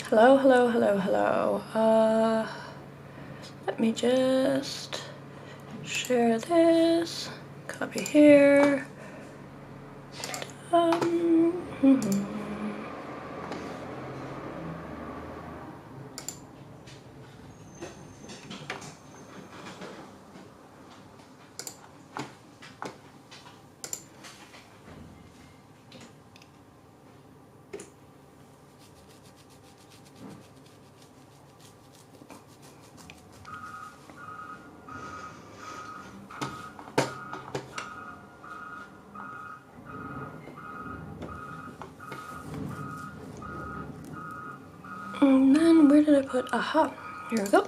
Hello, hello, hello, hello. Let me just share this. Copy here. And then where did I put? Aha, here we go.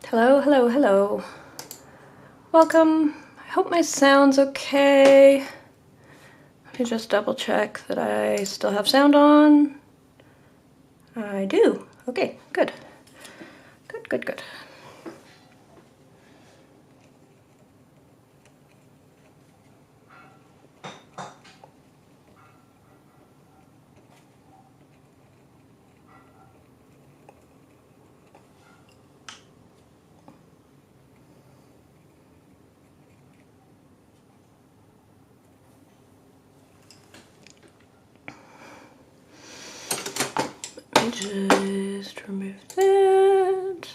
Hello, hello, hello. Welcome. I hope my sound's okay. Let me just double check that I still have sound on. I do. Okay, good. Good, good, good. Just remove that.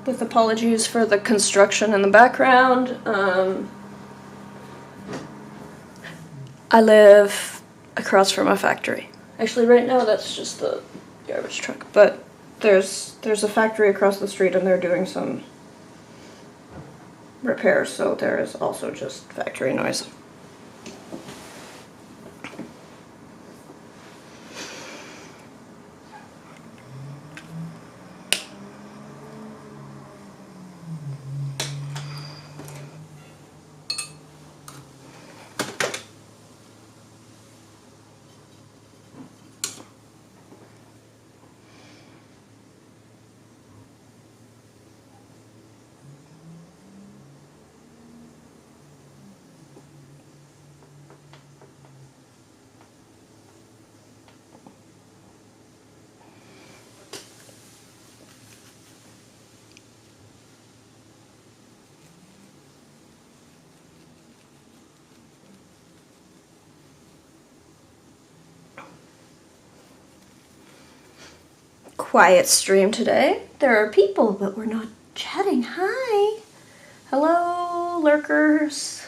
with apologies for the construction in the background. I live across from a factory. Actually, right now that's just the garbage truck, but there's a factory across the street and they're doing some repairs, so there is also just factory noise. Quiet stream today. There are people, but we're not chatting. Hi. Hello, lurkers.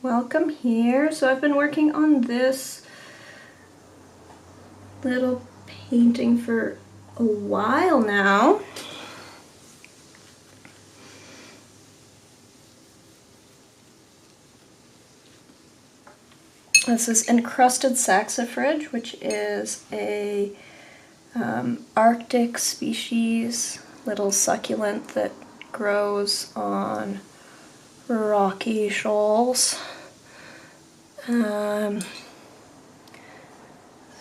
Welcome here. So I've been working on this little painting for a while now. This is Encrusted Saxifrage, which is a Arctic species, little succulent that grows on rocky shoals.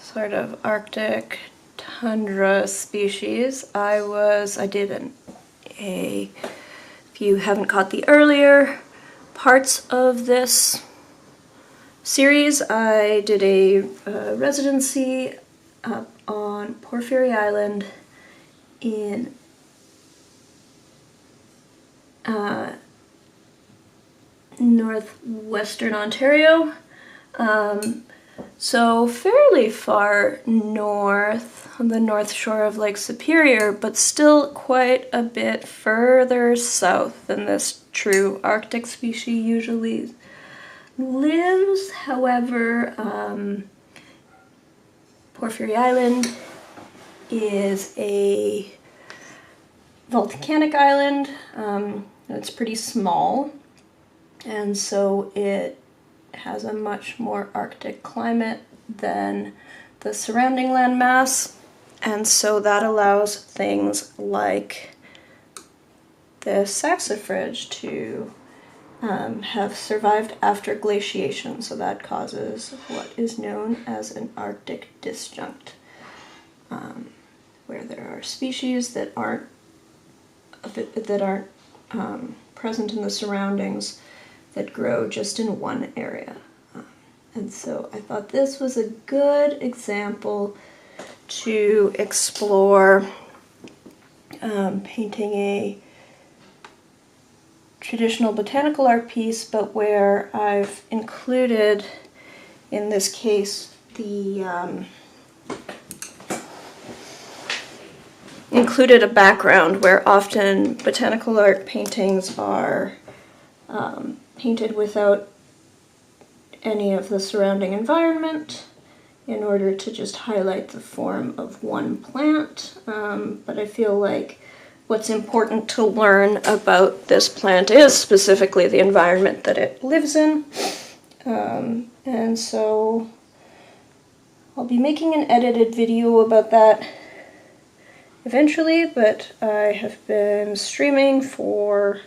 Sort of Arctic tundra species. If you haven't caught the earlier parts of this series, I did a residency up on Porphyry Island in northwestern Ontario, so fairly far north on the north shore of Lake Superior, but still quite a bit further south than this true Arctic species usually lives. However, Porphyry Island is a volcanic island. It's pretty small, and so it has a much more Arctic climate than the surrounding landmass, and so that allows things like the saxifrage to have survived after glaciation, so that causes what is known as an Arctic disjunct, where there are species that aren't present in the surroundings that grow just in one area. And so I thought this was a good example to explore painting a traditional botanical art piece, but where I've included, in this case, included a background where often botanical art paintings are painted without any of the surrounding environment in order to just highlight the form of one plant. But I feel like what's important to learn about this plant is specifically the environment that it lives in. And so I'll be making an edited video about that eventually, but I have been streaming for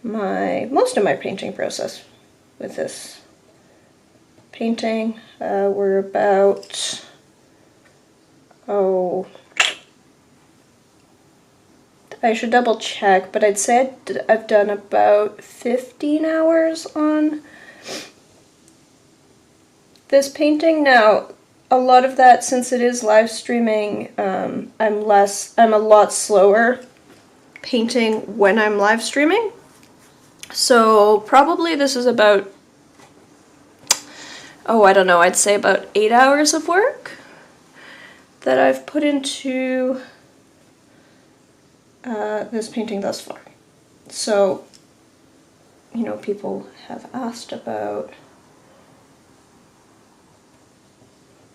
most of my painting process with this painting. We're about, I should double check, but I'd say I've done about 15 hours on this painting. Now, a lot of that, since it is live streaming, I'm a lot slower painting when I'm live streaming. So probably this is about, oh, I don't know, I'd say about 8 hours of work that I've put into this painting thus far. So, you know, people have asked about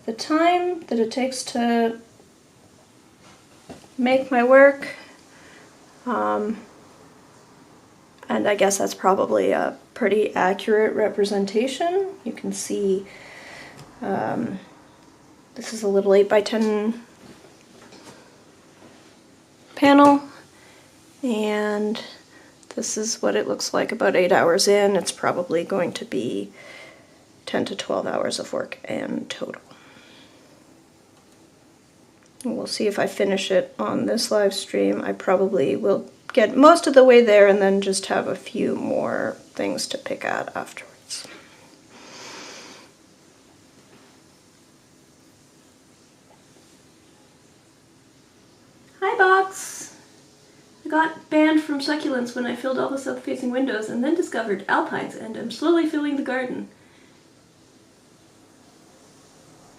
the time that it takes to make my work, and I guess that's probably a pretty accurate representation. You can see this is a little 8x10 panel, and this is what it looks like about 8 hours in. It's probably going to be 10 to 12 hours of work in total. And we'll see if I finish it on this live stream. I probably will get most of the way there and then just have a few more things to pick at afterwards. Hi, Box! I got banned from succulents when I filled all the south-facing windows and then discovered alpines, and I'm slowly filling the garden.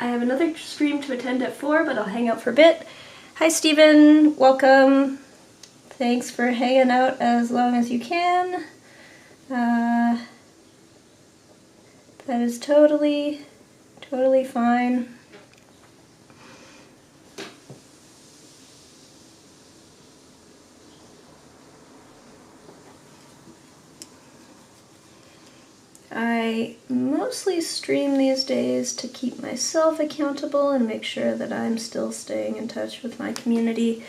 I have another stream to attend at 4, but I'll hang out for a bit. Hi, Stephen. Welcome. Thanks for hanging out as long as you can. That is totally fine. I mostly stream these days to keep myself accountable and make sure that I'm still staying in touch with my community.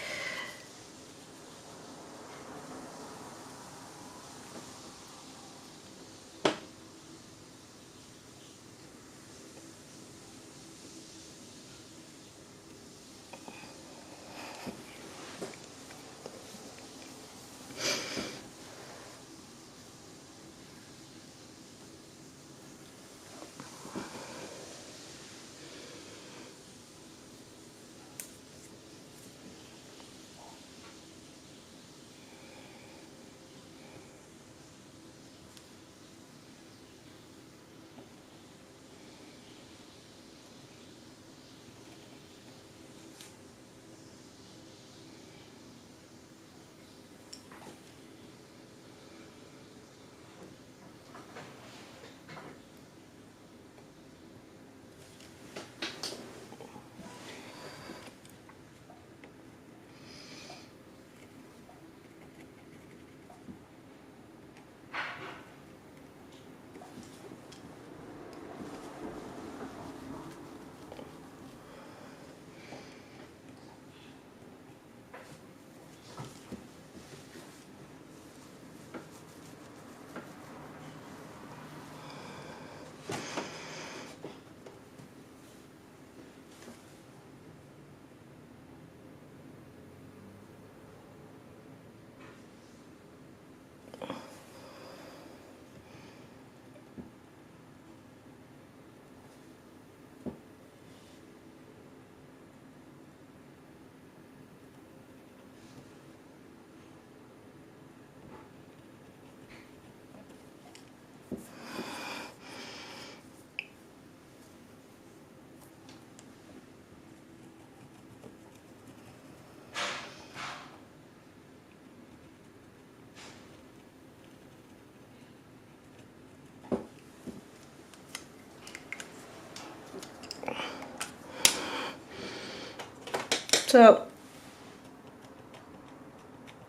So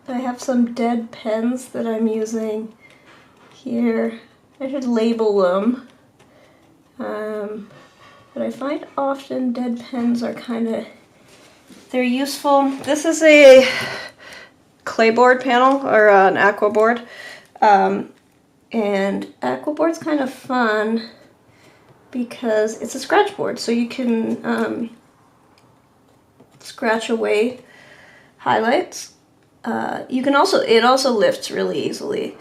I have some dead pens that I'm using here. I should label them. But I find often dead pens are they're useful. This is a clay board panel, or an aqua board. And aqua board's kind of fun because it's a scratch board, so you can scratch away highlights. It also lifts really easily.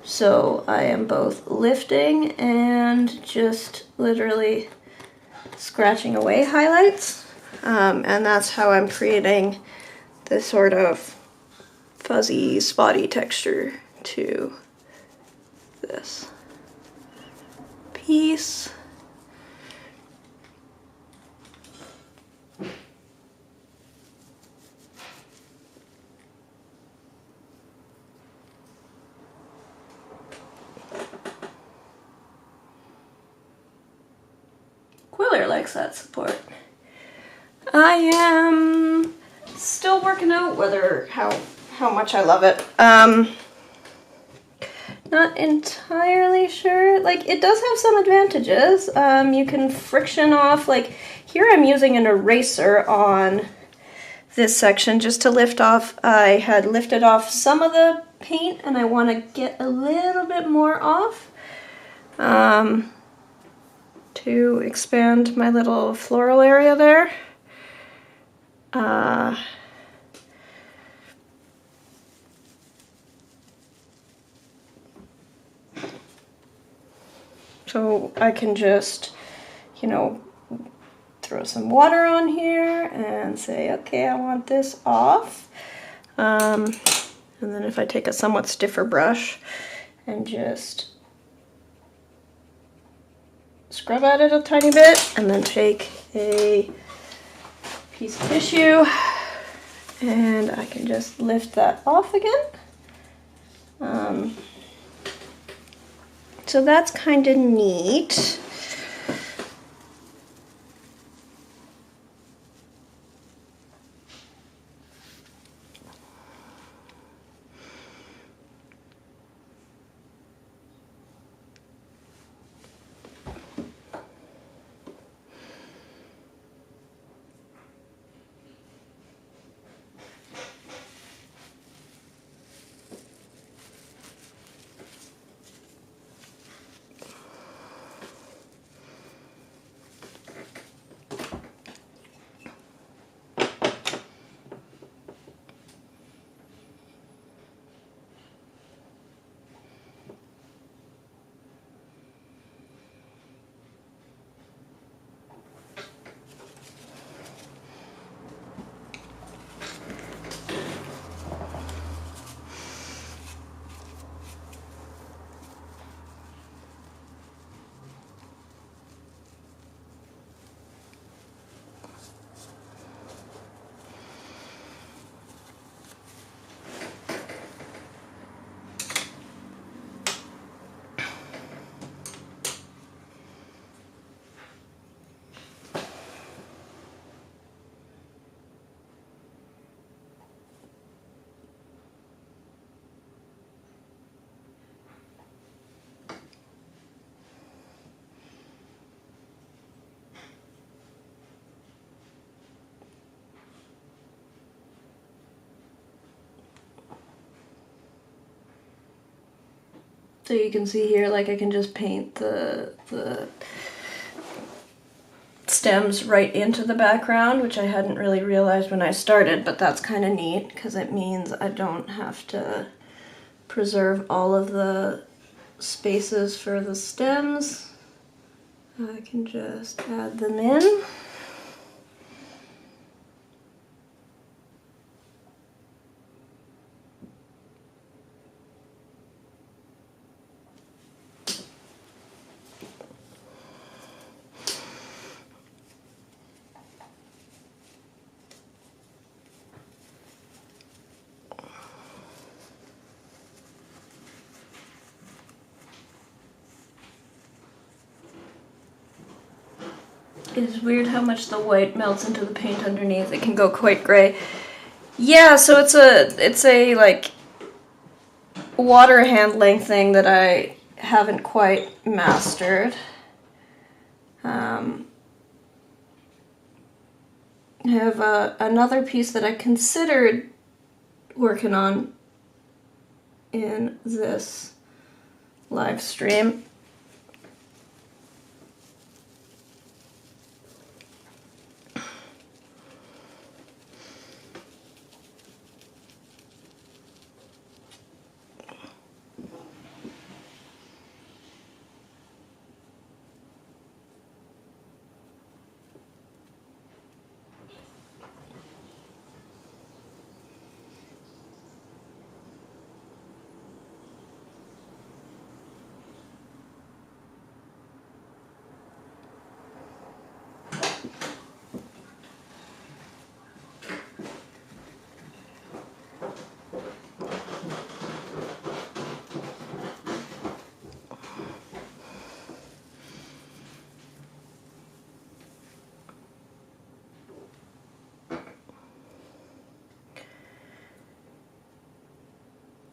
So I am both lifting and just literally scratching away highlights. And that's how I'm creating this sort of fuzzy, spotty texture to this piece. Quiller likes that support. I am still working out how much I love it. Not entirely sure. Like, it does have some advantages. You can friction off, like here I'm using an eraser on this section just to lift off. I had lifted off some of the paint and I want to get a little bit more off to expand my little floral area there. So I can just, you know, throw some water on here and say, okay, I want this off. And then if I take a somewhat stiffer brush and just scrub at it a tiny bit, and then take a piece of tissue and I can just lift that off again. So that's kind of neat. So you can see here, like I can just paint the stems right into the background, which I hadn't really realized when I started, but that's kind of neat because it means I don't have to preserve all of the spaces for the stems. I can just add them in. It's weird how much the white melts into the paint underneath. It can go quite gray. Yeah, so it's a like water handling thing that I haven't quite mastered. I have another piece that I considered working on in this live stream.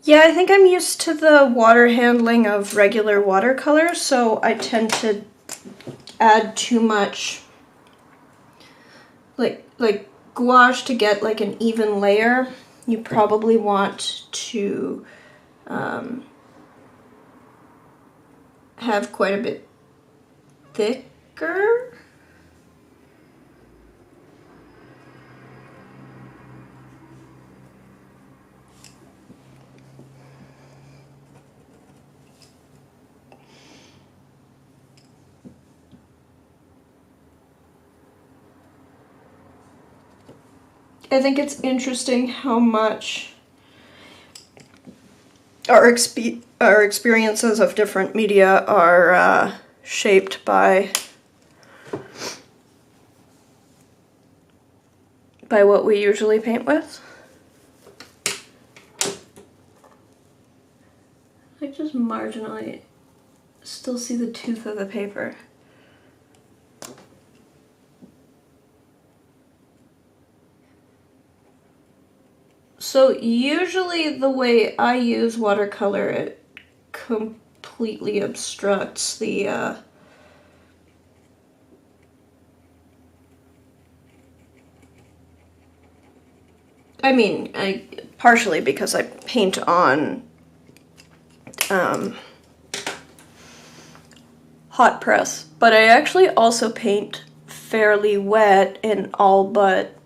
Yeah, I think I'm used to the water handling of regular watercolors, so I tend to add too much like gouache to get like an even layer. You probably want to have quite a bit thicker. I think it's interesting how much our experiences of different media are shaped by what we usually paint with. I just marginally still see the tooth of the paper. So usually the way I use watercolor, it completely obstructs the partially because I paint on hot press, but I actually also paint fairly wet in all but,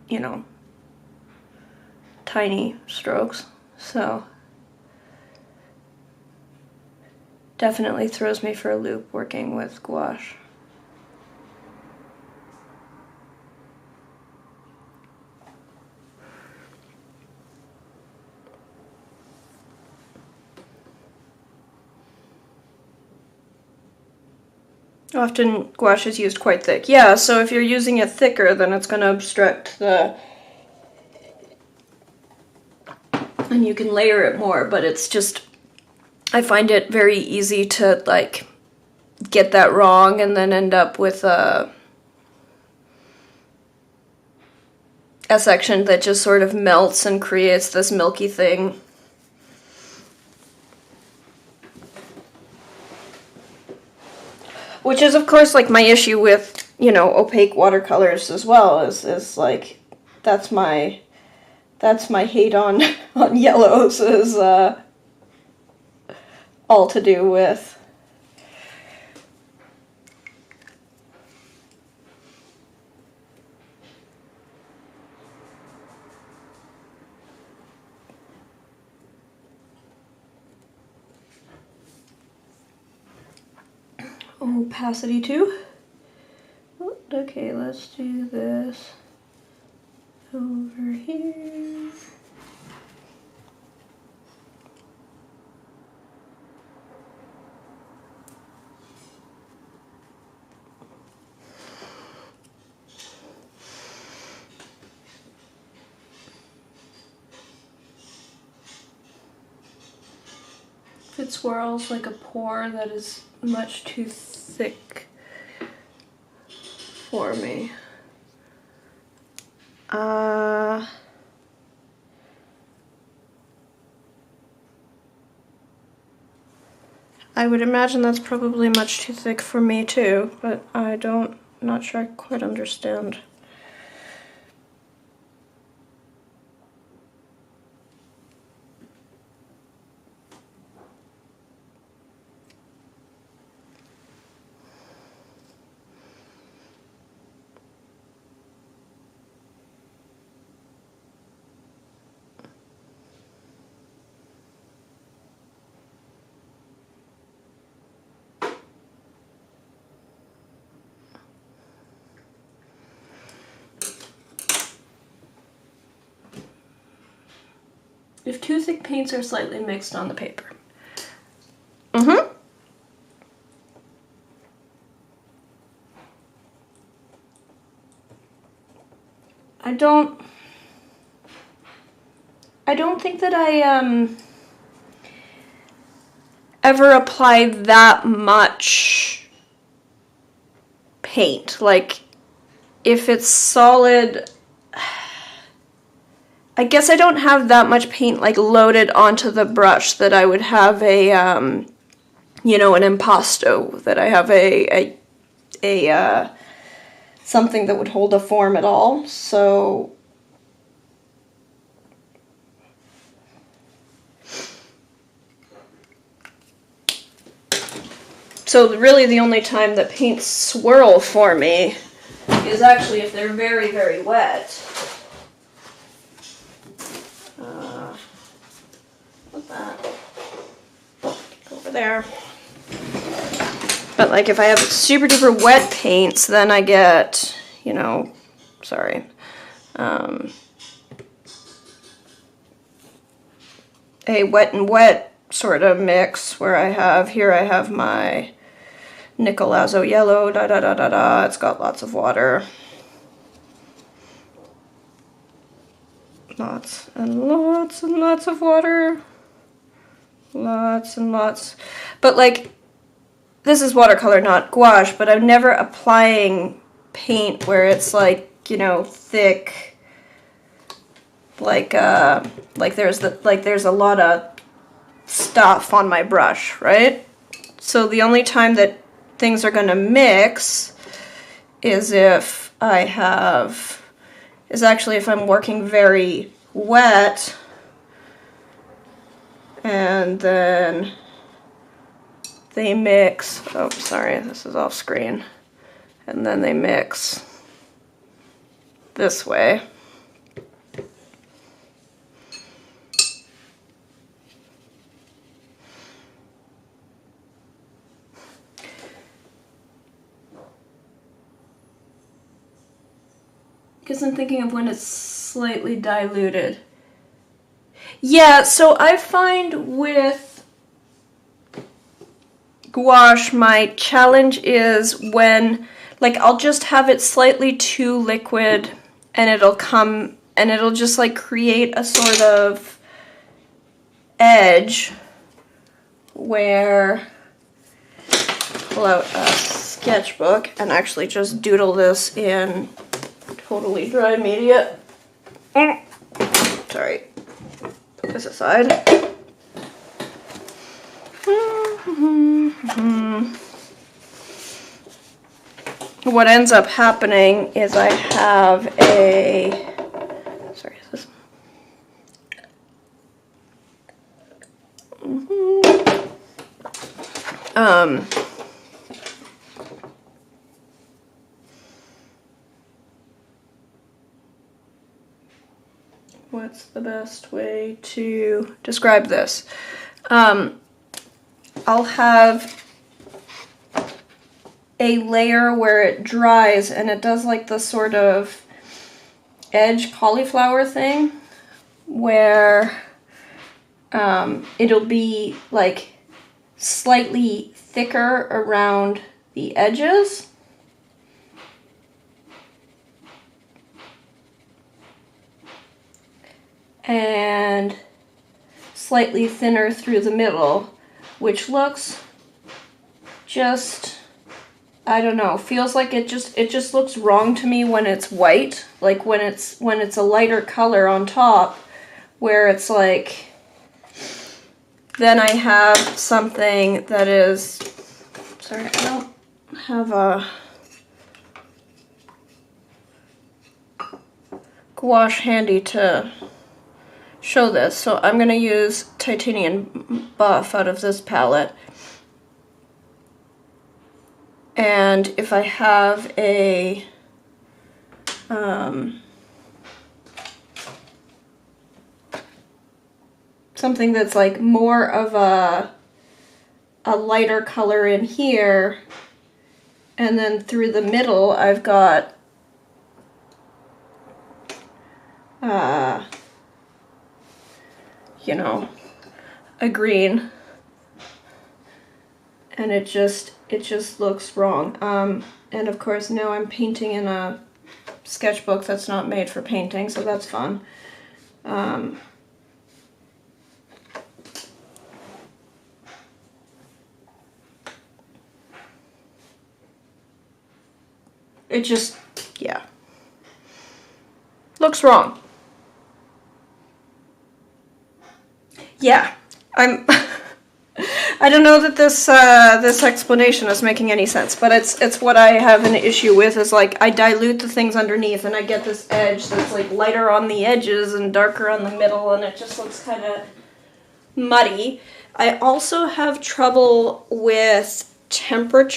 you know, tiny strokes, so definitely throws me for a loop working with gouache. Often gouache is used quite thick. Yeah, so if you're using it thicker, then it's going to obstruct the... and you can layer it more, but it's just... I find it very easy to, like, get that wrong and then end up with a section that just sort of melts and creates this milky thing. Which is, of course, like my issue with, you know, opaque watercolors as well, is like, that's my hate on yellows, is all to do with opacity too. Okay, let's do this over here. If it swirls like a pour, that is much too thick for me. I would imagine that's probably much too thick for me too, but not sure I quite understand. If two thick paints are slightly mixed on the paper. I don't think that I ever apply that much paint. Like, if it's solid, I guess I don't have that much paint like loaded onto the brush that I would have a, you know, an impasto, that I have a something that would hold a form at all. So really the only time that paints swirl for me is actually if they're very, very wet. What's that? Go over there. But like if I have super duper wet paints, then I get, you know, sorry, a wet and wet sort of mix where I have my Nicolazo yellow, da da da da da. It's got lots of water. Lots and lots and lots of water. Lots and lots. But like, this is watercolor, not gouache, but I'm never applying paint where it's like, you know, thick, like there's a lot of stuff on my brush, right? So the only time that things are gonna mix is if actually if I'm working very wet, and then they mix, oh sorry, this is off screen, and then they mix this way. Because I'm thinking of when it's slightly diluted. Yeah, so I find with gouache, my challenge is when, like, I'll just have it slightly too liquid and it'll just like create a sort of edge where, pull out a sketchbook and actually just doodle this in totally dry media. Sorry, put this aside. What ends up happening is I have a, sorry, is this? What's the best way to describe this? I'll have a layer where it dries and it does like the sort of edge cauliflower thing where it'll be like slightly thicker around the edges. And slightly thinner through the middle, which looks just, I don't know, feels like it just looks wrong to me when it's white, like when it's a lighter color on top, where it's like, then I have something that is, sorry, I don't have a gouache handy to show this, so I'm going to use Titanium Buff out of this palette. And if I have a something that's like more of a lighter color in here, and then through the middle I've got you know, a green, and it just looks wrong. And of course now I'm painting in a sketchbook that's not made for painting, so that's fun. It just, yeah, looks wrong. Yeah, I'm... I don't know that this this explanation is making any sense, but it's what I have an issue with, is like I dilute the things underneath and I get this edge that's like lighter on the edges and darker on the middle, and it just looks kind of muddy. I also have trouble with color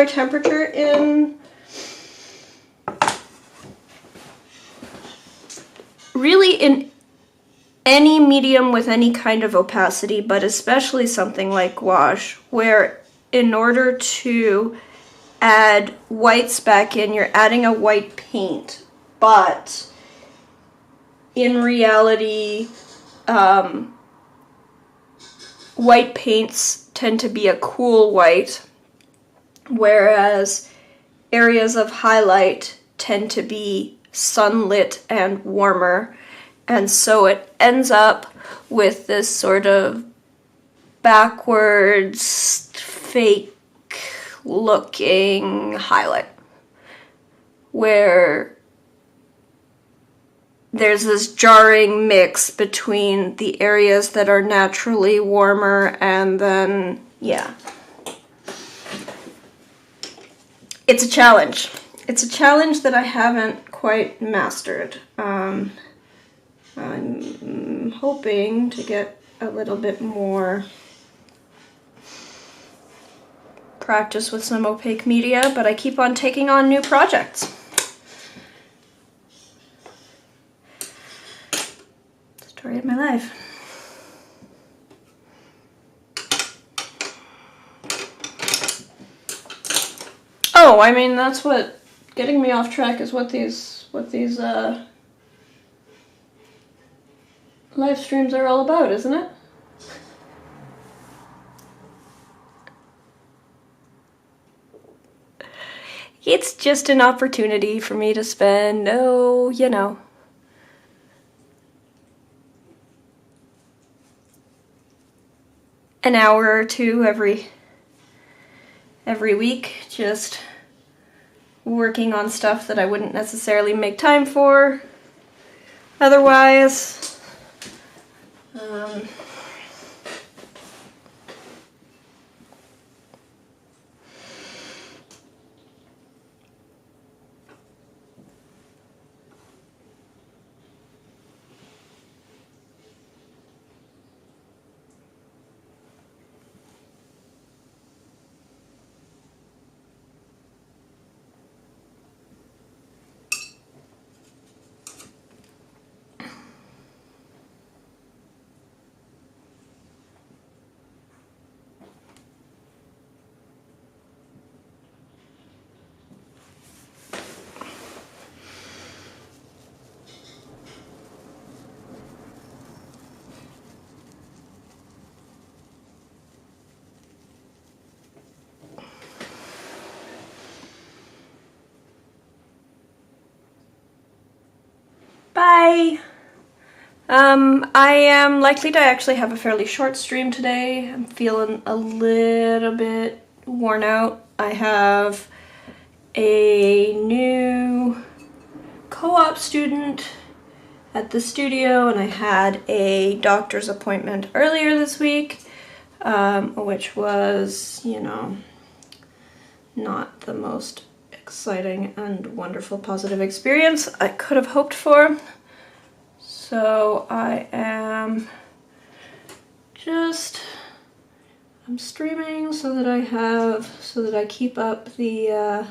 temperature in really in any medium with any kind of opacity, but especially something like gouache, where in order to add whites back in, you're adding a white paint, but in reality, white paints tend to be a cool white, whereas areas of highlight tend to be sunlit and warmer. And so it ends up with this sort of backwards, fake looking highlight, where there's this jarring mix between the areas that are naturally warmer and then, yeah. It's a challenge. It's a challenge that I haven't quite mastered. I'm hoping to get a little bit more practice with some opaque media, but I keep on taking on new projects. Story of my life. Oh, I mean, that's what getting me off track is what these live streams are all about, isn't it? It's just an opportunity for me to spend, you know, an hour or two every week, just working on stuff that I wouldn't necessarily make time for otherwise. Bye! I am likely to actually have a fairly short stream today. I'm feeling a little bit worn out. I have a new co-op student at the studio, and I had a doctor's appointment earlier this week, which was, you know, not the most exciting and wonderful positive experience I could have hoped for. So I'm streaming so that I keep up the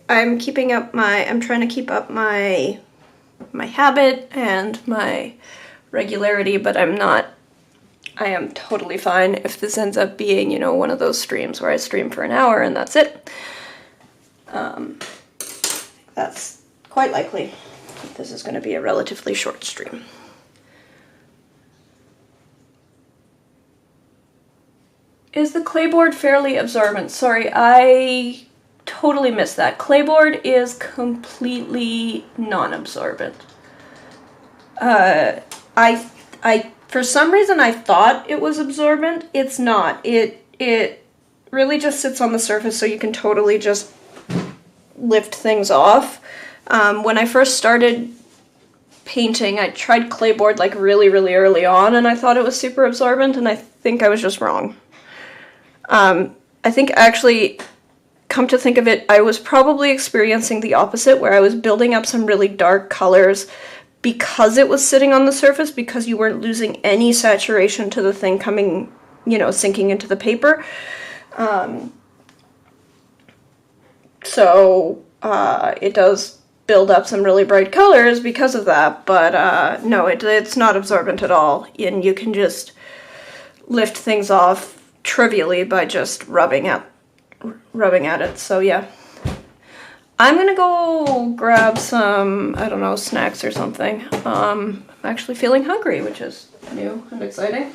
I'm trying to keep up my habit and my regularity, but I am totally fine if this ends up being, you know, one of those streams where I stream for an hour and that's it. That's quite likely. This is going to be a relatively short stream. Is the clayboard fairly absorbent? Sorry, I totally missed that. Clayboard is completely non-absorbent. I for some reason I thought it was absorbent. It's not. It really just sits on the surface, so you can totally just lift things off. When I first started painting, I tried clayboard like really early on, and I thought it was super absorbent, and I think I was just wrong. I think actually, come to think of it, I was probably experiencing the opposite, where I was building up some really dark colors because it was sitting on the surface, because you weren't losing any saturation to the thing coming, you know, sinking into the paper. So it does build up some really bright colors because of that, but no, it's not absorbent at all, and you can just lift things off trivially by just rubbing at it. So yeah, I'm gonna go grab some, I don't know, snacks or something. I'm actually feeling hungry, which is new and exciting.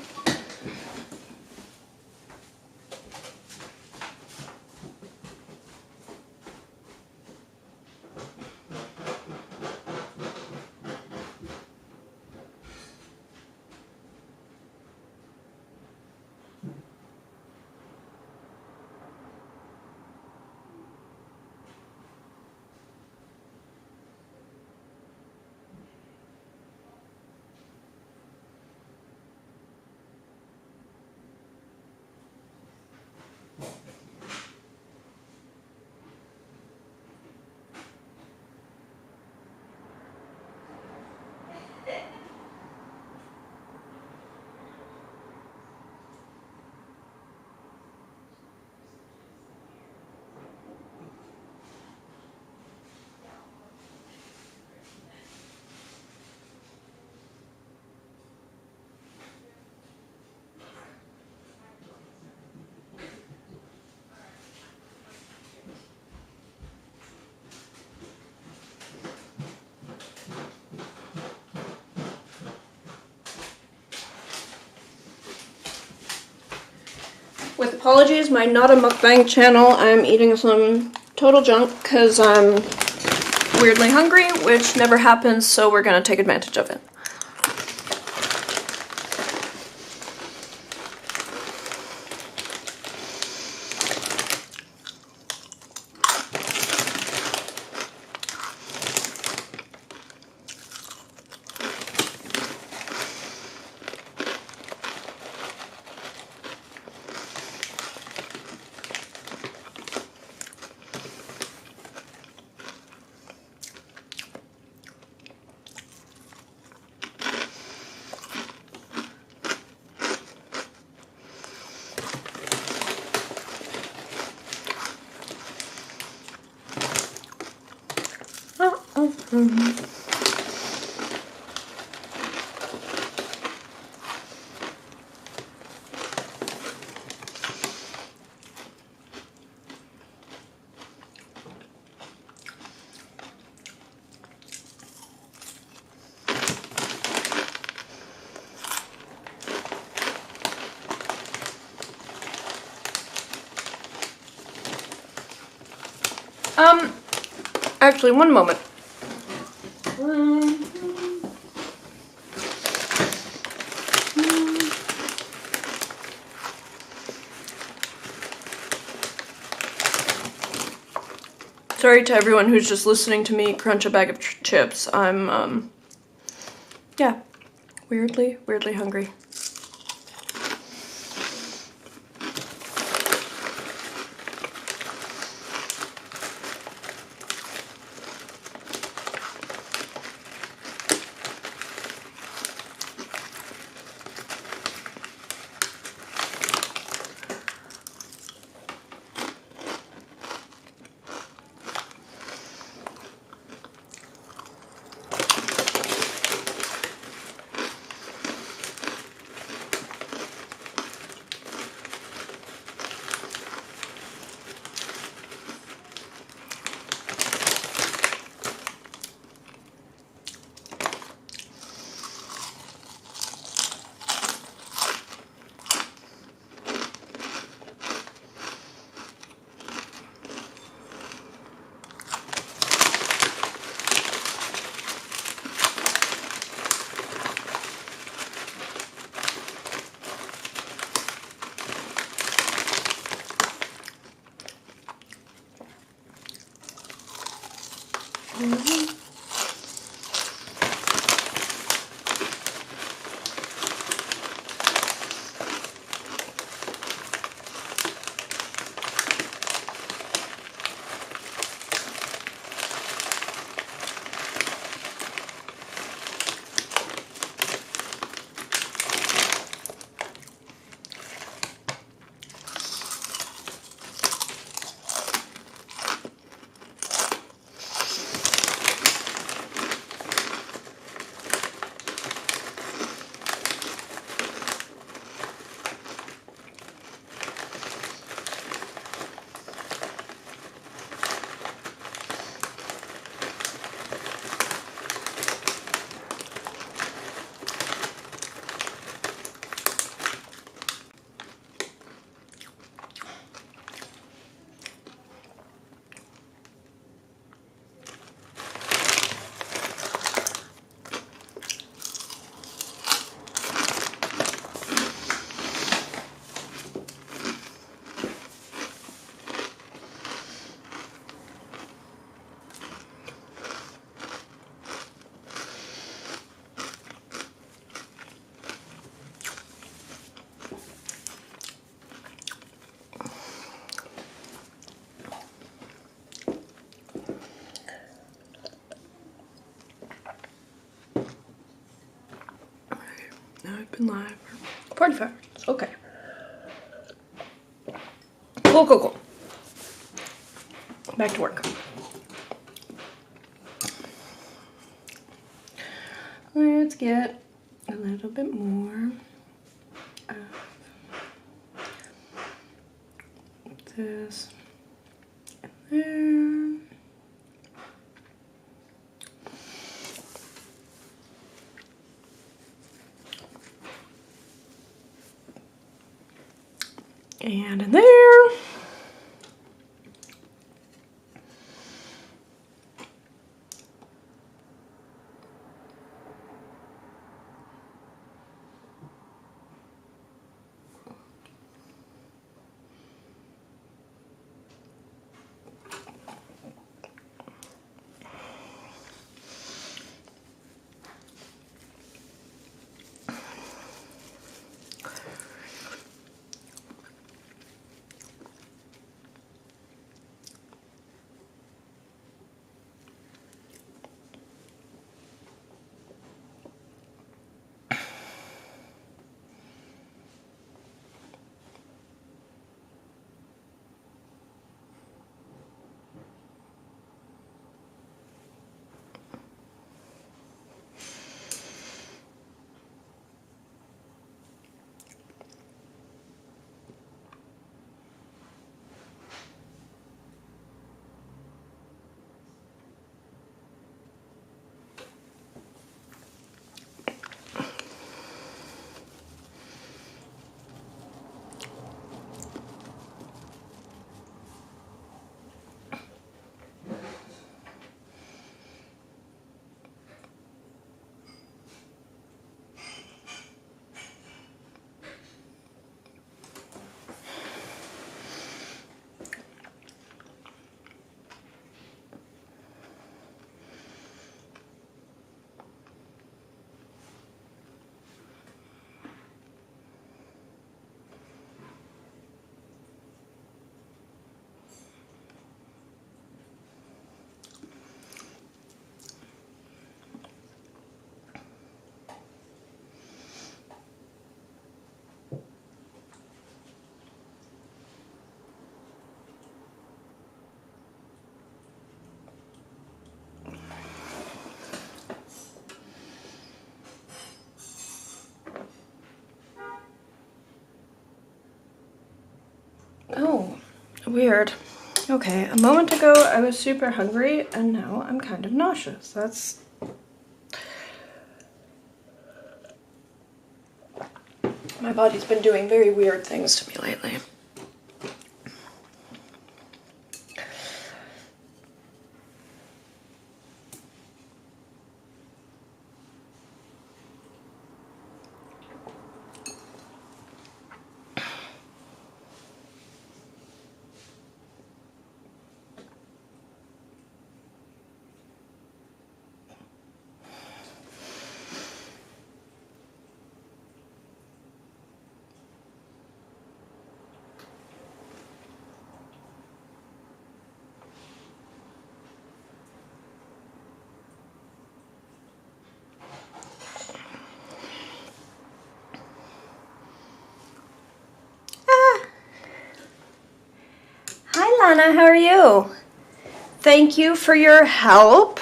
With apologies, my not a mukbang channel, I'm eating some total junk because I'm weirdly hungry, which never happens, so we're gonna take advantage of it. Actually, one moment. Sorry to everyone who's just listening to me crunch a bag of chips. I'm, yeah, weirdly hungry. Now I've been live for 45 minutes. Okay. Cool, cool, cool. Back to work. Let's get a little bit more of this in there. And in there. Oh, weird. Okay, a moment ago I was super hungry and now I'm kind of nauseous. That's... My body's been doing very weird things to me lately. Lana, how are you? Thank you for your help.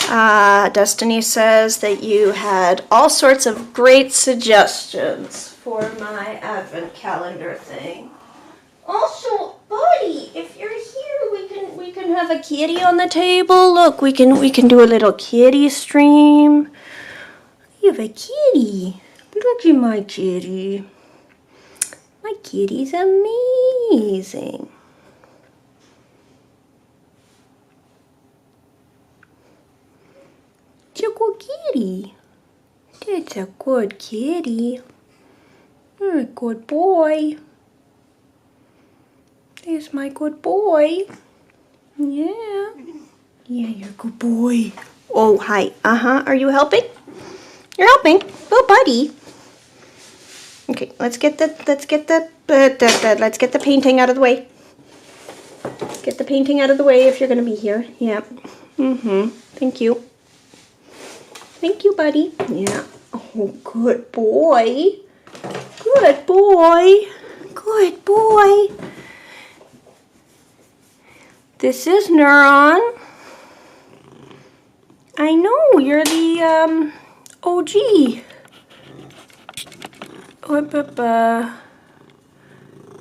Destiny says that you had all sorts of great suggestions for my advent calendar thing. Also, buddy, if you're here, we can have a kitty on the table. Look, we can do a little kitty stream. You have a kitty. Look at my kitty. My kitty's amazing. It's a good kitty. That's a good kitty. You're a good boy. There's my good boy. Yeah. Yeah, you're a good boy. Oh, hi. Are you helping? You're helping. Oh, buddy. Okay, let's get the painting out of the way. Get the painting out of the way if you're gonna be here. Yeah. Thank you. Thank you, buddy. Yeah. Oh, good boy. Good boy. Good boy. This is Neuron. I know, you're the OG.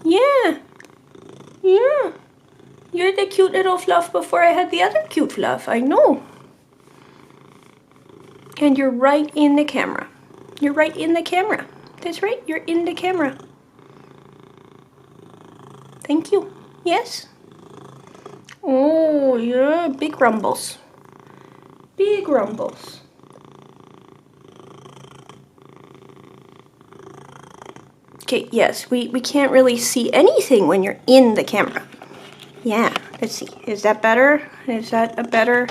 Yeah. Yeah. You're the cute little fluff before I had the other cute fluff. I know. And you're right in the camera. You're right in the camera. That's right, you're in the camera. Thank you. Yes? Oh, yeah, big rumbles. Big rumbles. Okay, yes, we can't really see anything when you're in the camera. Yeah, let's see. Is that better? Is that a better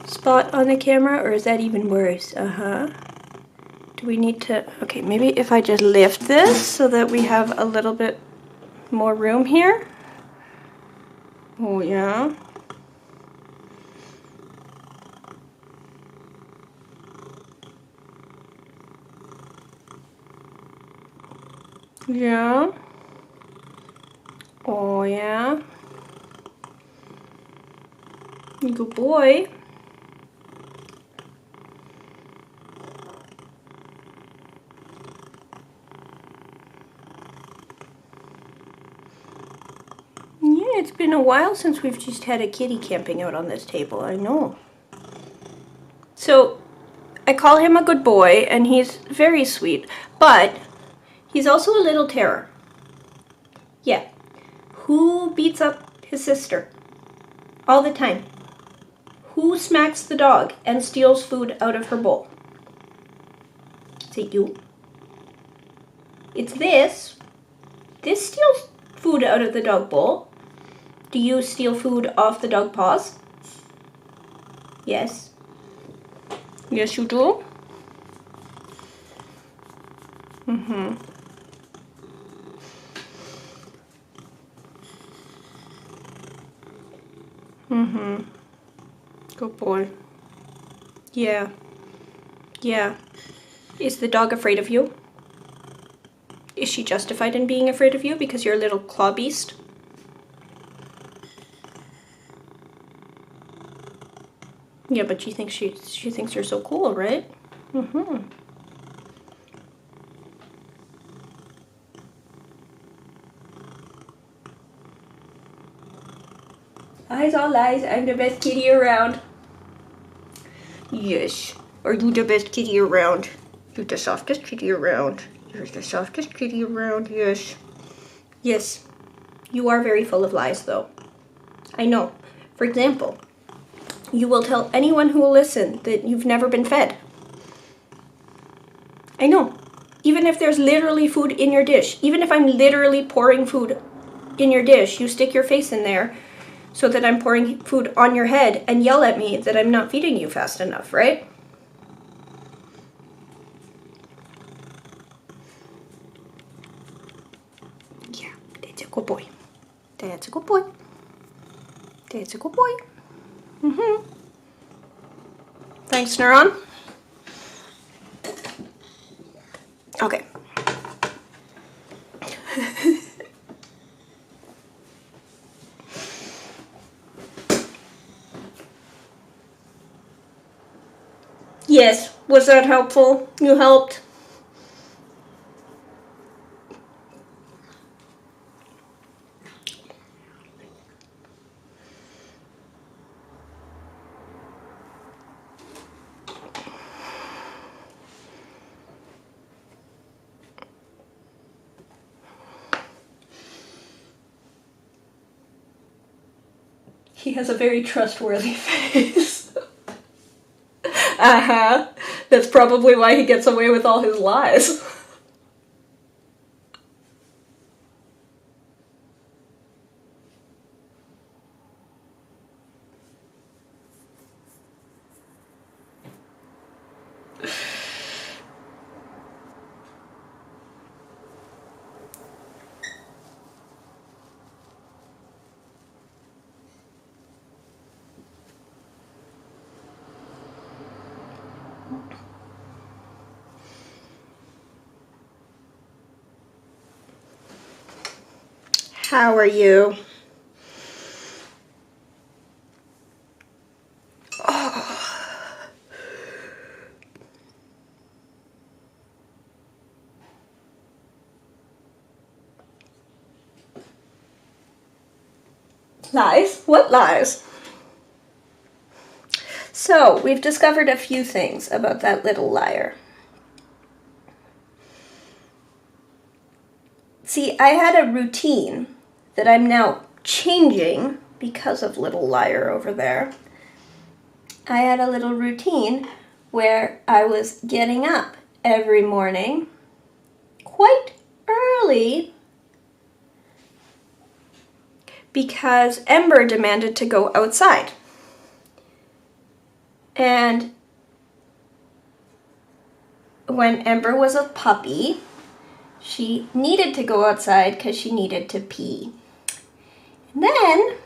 spot on the camera, or is that even worse? Do we need to... Okay, maybe if I just lift this so that we have a little bit more room here. Oh, yeah. Yeah. Oh, yeah. Good boy. Yeah, it's been a while since we've just had a kitty camping out on this table, I know. So, I call him a good boy, and he's very sweet, but he's also a little terror. Yeah. Who beats up his sister? All the time. Who smacks the dog and steals food out of her bowl? Is it you? It's this. This steals food out of the dog bowl. Do you steal food off the dog paws? Yes. Yes, you do. Good boy. Yeah. Yeah. Is the dog afraid of you? Is she justified in being afraid of you because you're a little claw beast? Yeah, but she thinks she thinks you're so cool, right? Lies, all lies. I'm the best kitty around. Yes. Are you the best kitty around? You're the softest kitty around. You're the softest kitty around, yes. Yes. You are very full of lies, though. I know. For example, you will tell anyone who will listen that you've never been fed. I know. Even if there's literally food in your dish, even if I'm literally pouring food in your dish, you stick your face in there so that I'm pouring food on your head and yell at me that I'm not feeding you fast enough, right? Yeah, that's a good boy. That's a good boy. That's a good boy. Thanks, Neuron. Okay. Yes, was that helpful? You helped? He has a very trustworthy face. Uh-huh. That's probably why he gets away with all his lies. How are you? Oh. Lies? What lies? So, we've discovered a few things about that little liar. See, I had a routine that I'm now changing because of little liar over there. I had a little routine where I was getting up every morning quite early because Ember demanded to go outside. And when Ember was a puppy, she needed to go outside because she needed to pee. And then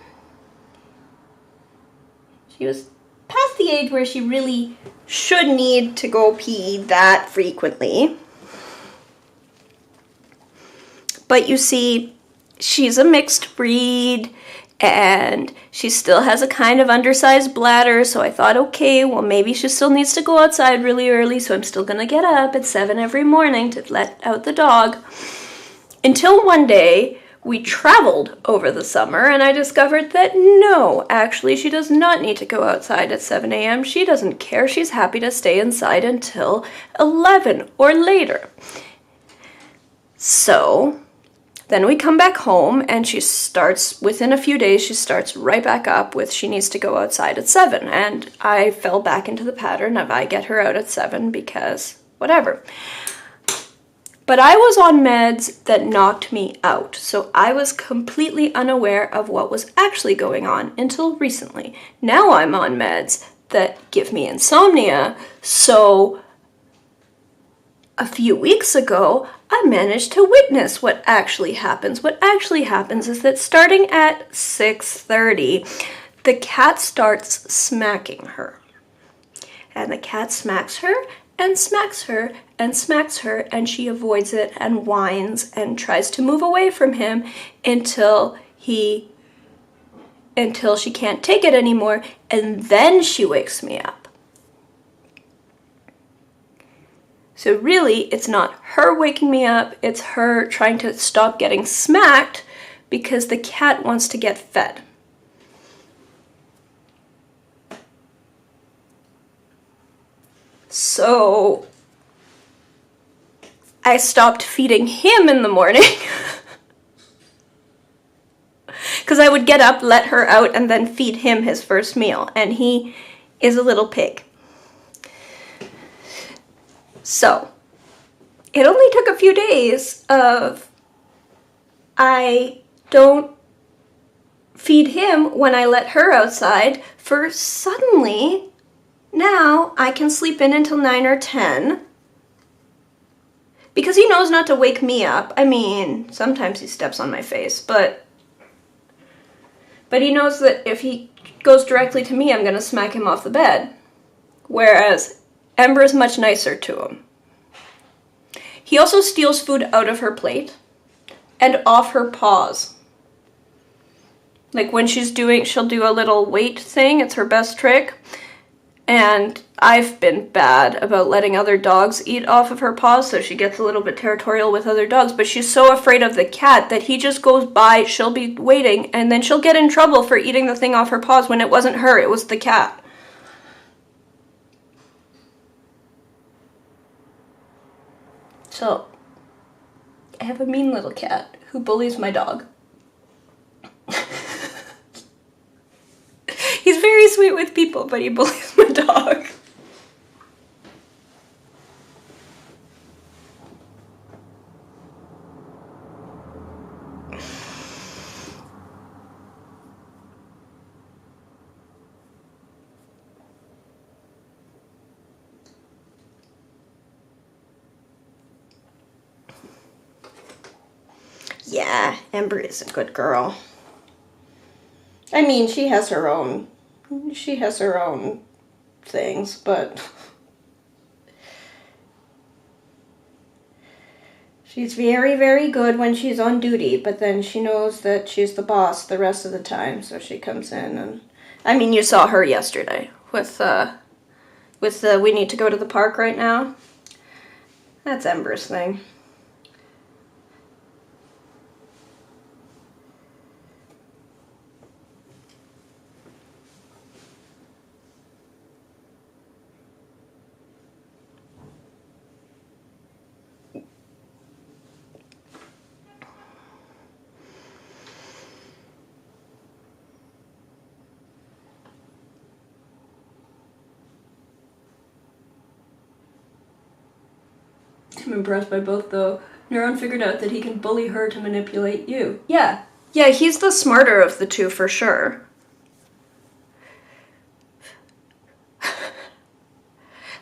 she was past the age where she really should need to go pee that frequently. But you see, she's a mixed breed and she still has a kind of undersized bladder, so I thought, okay, well maybe she still needs to go outside really early, so I'm still gonna get up at 7 every morning to let out the dog. Until one day, we traveled over the summer and I discovered that no, actually she does not need to go outside at 7 a.m. She doesn't care. She's happy to stay inside until 11 or later. So then we come back home and she starts, within a few days, she starts right back up with she needs to go outside at 7. And I fell back into the pattern of I get her out at 7 because whatever. But I was on meds that knocked me out, so I was completely unaware of what was actually going on until recently. Now I'm on meds that give me insomnia, so a few weeks ago, I managed to witness what actually happens. What actually happens is that starting at 6:30, the cat starts smacking her. And the cat smacks her and smacks her and smacks her, and she avoids it and whines and tries to move away from him until she can't take it anymore, and then she wakes me up. So really, it's not her waking me up, it's her trying to stop getting smacked because the cat wants to get fed. So I stopped feeding him in the morning because I would get up, let her out, and then feed him his first meal, and he is a little pig. So, it only took a few days of I don't feed him when I let her outside for suddenly now I can sleep in until 9 or 10 because he knows not to wake me up. I mean, sometimes he steps on my face, but he knows that if he goes directly to me, I'm going to smack him off the bed. Whereas Ember is much nicer to him. He also steals food out of her plate and off her paws. Like when she'll do a little weight thing, it's her best trick. And I've been bad about letting other dogs eat off of her paws, so she gets a little bit territorial with other dogs, but she's so afraid of the cat that he just goes by, she'll be waiting, and then she'll get in trouble for eating the thing off her paws when it wasn't her, it was the cat. So, I have a mean little cat who bullies my dog. He's very sweet with people, but he bullies my dog. Yeah, Ember is a good girl. I mean, she has her own things, but she's very, very good when she's on duty, but then she knows that she's the boss the rest of the time, so she comes in and, I mean, you saw her yesterday with the we need to go to the park right now. That's Ember's thing. I'm impressed by both, though. Neuron figured out that he can bully her to manipulate you. Yeah. Yeah, he's the smarter of the two, for sure.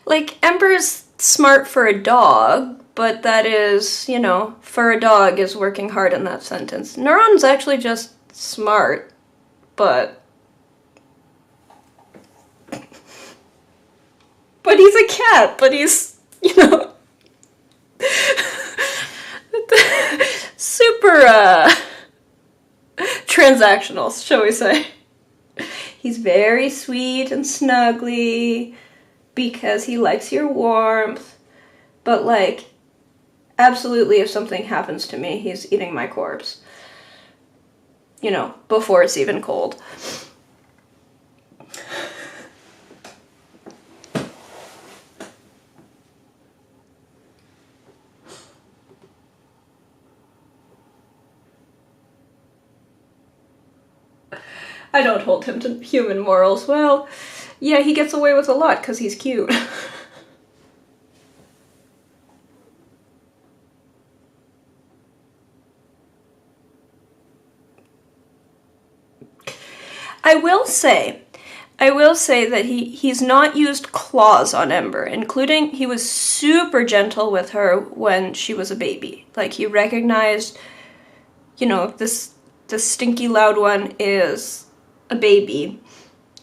Like, Ember's smart for a dog, but that is, you know, for a dog is working hard in that sentence. Neuron's actually just smart, but... But he's a cat, but he's, you know... super, transactional, shall we say. He's very sweet and snuggly because he likes your warmth, but, like, absolutely if something happens to me, he's eating my corpse. You know, before it's even cold. I don't hold him to human morals. Well, yeah, he gets away with a lot because he's cute. I will say that he's not used claws on Ember, including he was super gentle with her when she was a baby. Like, he recognized, you know, this stinky loud one is a baby,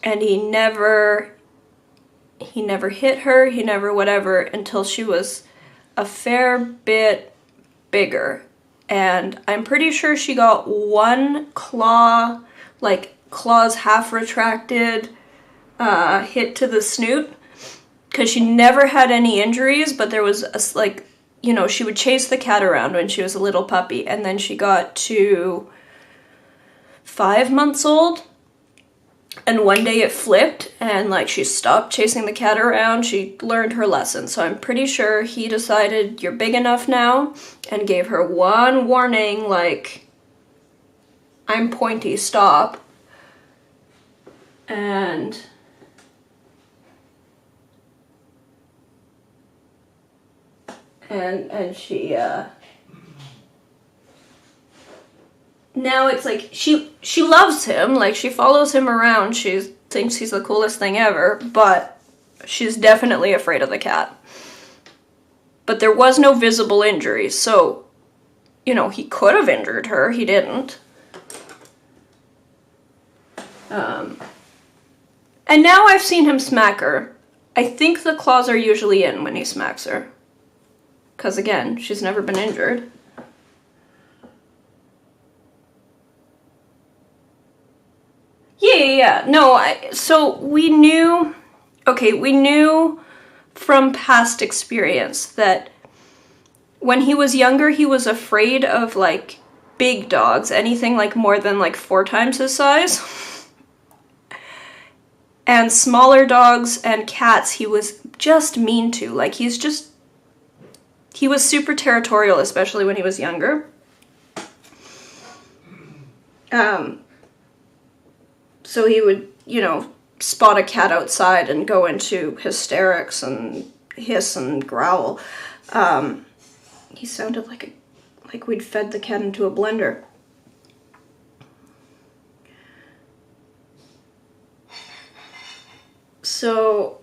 and he never hit her, he never whatever, until she was a fair bit bigger. And I'm pretty sure she got one claw, like claws half retracted, hit to the snoot, because she never had any injuries, but there was a, like, you know, she would chase the cat around when she was a little puppy, and then she got to 5 months old, and one day it flipped, and, like, she stopped chasing the cat around. She learned her lesson, so I'm pretty sure he decided, you're big enough now, and gave her one warning, like, I'm pointy, stop. And she, now it's like, she loves him, like, she follows him around, she thinks he's the coolest thing ever, but she's definitely afraid of the cat. But there was no visible injury, so, you know, he could have injured her, he didn't. And now I've seen him smack her. I think the claws are usually in when he smacks her. Because, again, she's never been injured. Yeah. No, so we knew... okay, we knew from past experience that when he was younger, he was afraid of, like, big dogs, anything, like, more than, like, 4 times his size. And smaller dogs and cats, he was just mean to. Like, he was super territorial, especially when he was younger. So he would, you know, spot a cat outside and go into hysterics and hiss and growl. He sounded like we'd fed the cat into a blender. So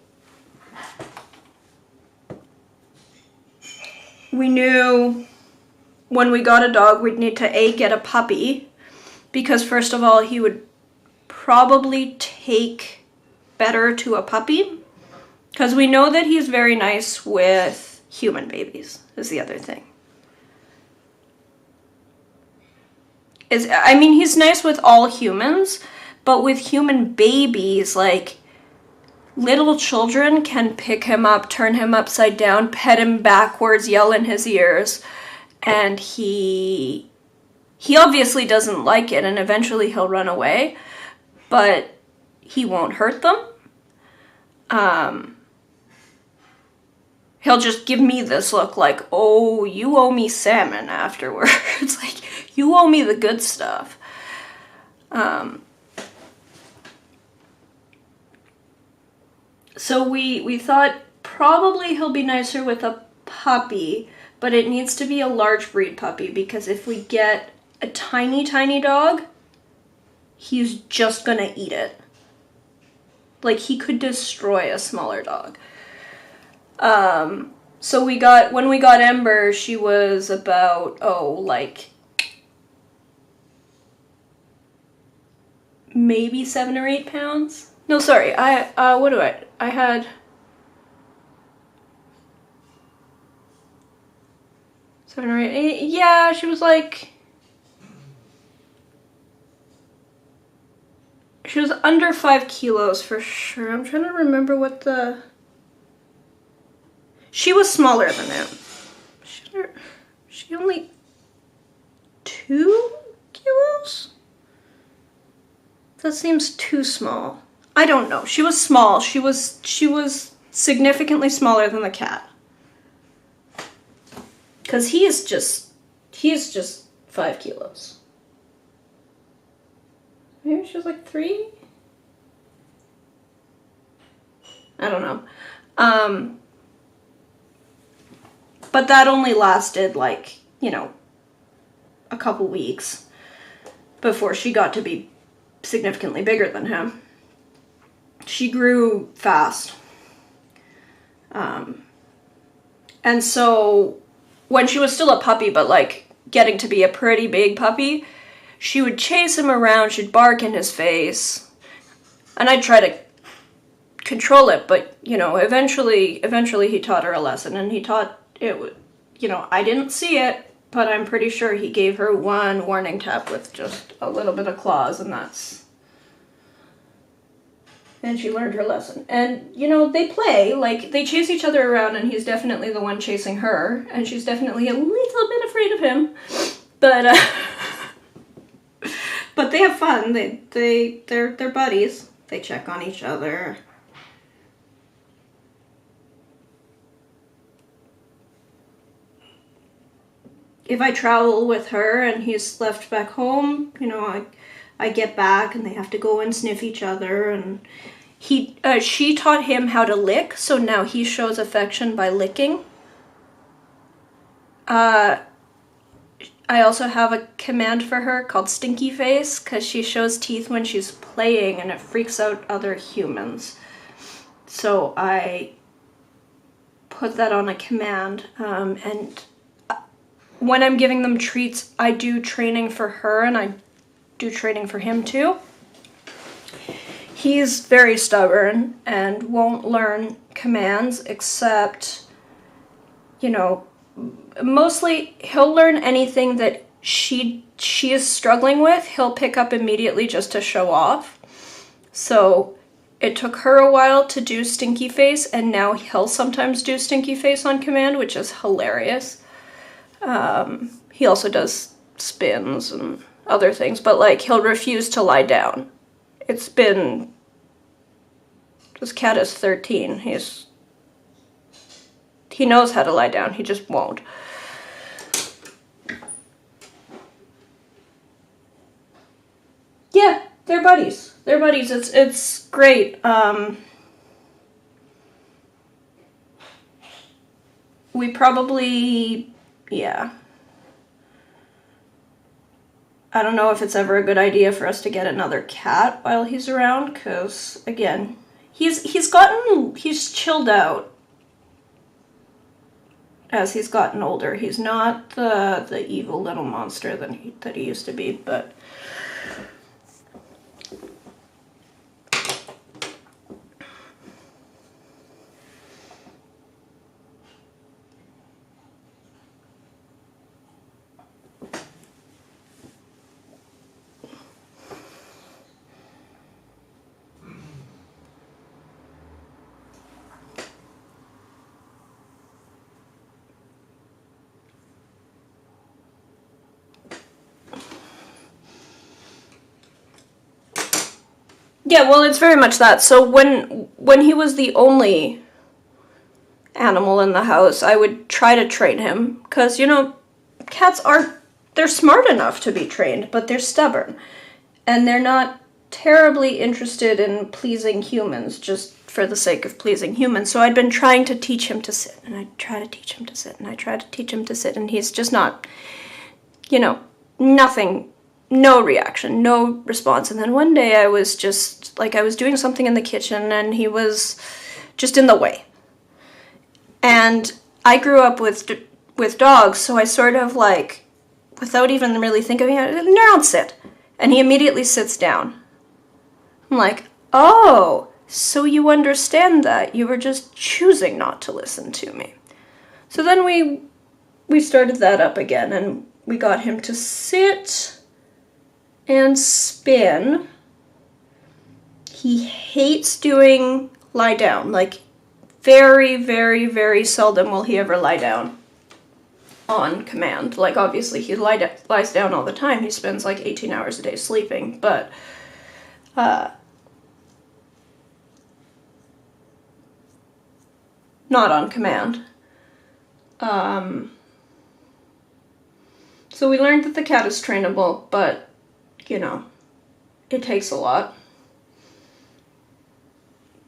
we knew when we got a dog, we'd need to get a puppy, because first of all, he would probably take better to a puppy, because we know that he's very nice with human babies, is the other thing. I mean, he's nice with all humans, but with human babies, like, little children can pick him up, turn him upside down, pet him backwards, yell in his ears, and he obviously doesn't like it, and eventually he'll run away, but he won't hurt them. He'll just give me this look like, oh, you owe me salmon afterwards. Like, you owe me the good stuff. So we thought probably he'll be nicer with a puppy, but it needs to be a large breed puppy, because if we get a tiny, tiny dog, he's just gonna eat it. Like, he could destroy a smaller dog. So when we got Ember, she was about, like, maybe 7 or 8 pounds. No, sorry, I had 7 or 8, yeah, she was like, she was under 5 kilos for sure. I'm trying to remember what she was smaller than him. She only 2 kilos? That seems too small. I don't know. She was small. She was significantly smaller than the cat. Because he is just 5 kilos. Maybe she was like 3? I don't know. But that only lasted, like, you know, a couple weeks before she got to be significantly bigger than him. She grew fast. And so when she was still a puppy, but, like, getting to be a pretty big puppy, she would chase him around, she'd bark in his face, and I'd try to control it, but, you know, eventually he taught her a lesson, and he taught it, you know, I didn't see it, but I'm pretty sure he gave her one warning tap with just a little bit of claws, and she learned her lesson. And, you know, they play, like, they chase each other around, and he's definitely the one chasing her, and she's definitely a little bit afraid of him, but but they have fun. They're buddies. They check on each other. If I travel with her and he's left back home, you know, I get back and they have to go and sniff each other, and she taught him how to lick, so now he shows affection by licking. I also have a command for her called Stinky Face, because she shows teeth when she's playing and it freaks out other humans. So I put that on a command, and when I'm giving them treats, I do training for her and I do training for him too. He's very stubborn and won't learn commands, except, you know, mostly he'll learn anything that she is struggling with, he'll pick up immediately just to show off. So it took her a while to do Stinky Face, and now he'll sometimes do Stinky Face on command, which is hilarious. He also does spins and other things, but like he'll refuse to lie down. It's been... This cat is 13. He knows how to lie down, he just won't. Yeah, they're buddies. They're buddies. It's great. We probably, yeah. I don't know if it's ever a good idea for us to get another cat while he's around, because again, he's chilled out as he's gotten older. He's not the evil little monster that he used to be, but yeah, well, it's very much that. So when he was the only animal in the house, I would try to train him, because, you know, cats they're smart enough to be trained, but they're stubborn. And they're not terribly interested in pleasing humans just for the sake of pleasing humans. So I'd been trying to teach him to sit, and I'd try to teach him to sit, and I'd try to teach him to sit, and he's just not, you know, nothing. No reaction, no response. And then one day I was just, like, I was doing something in the kitchen and he was just in the way. And I grew up with dogs, so I sort of, like, without even really thinking about it, no, sit. And he immediately sits down. I'm like, oh, so you understand that. You were just choosing not to listen to me. So then we started that up again, and we got him to sit and spin. He hates doing lie down. Like, very, very, very seldom will he ever lie down on command. Like, obviously he lies down all the time. He spends like 18 hours a day sleeping, but not on command. So we learned that the cat is trainable, but you know, it takes a lot.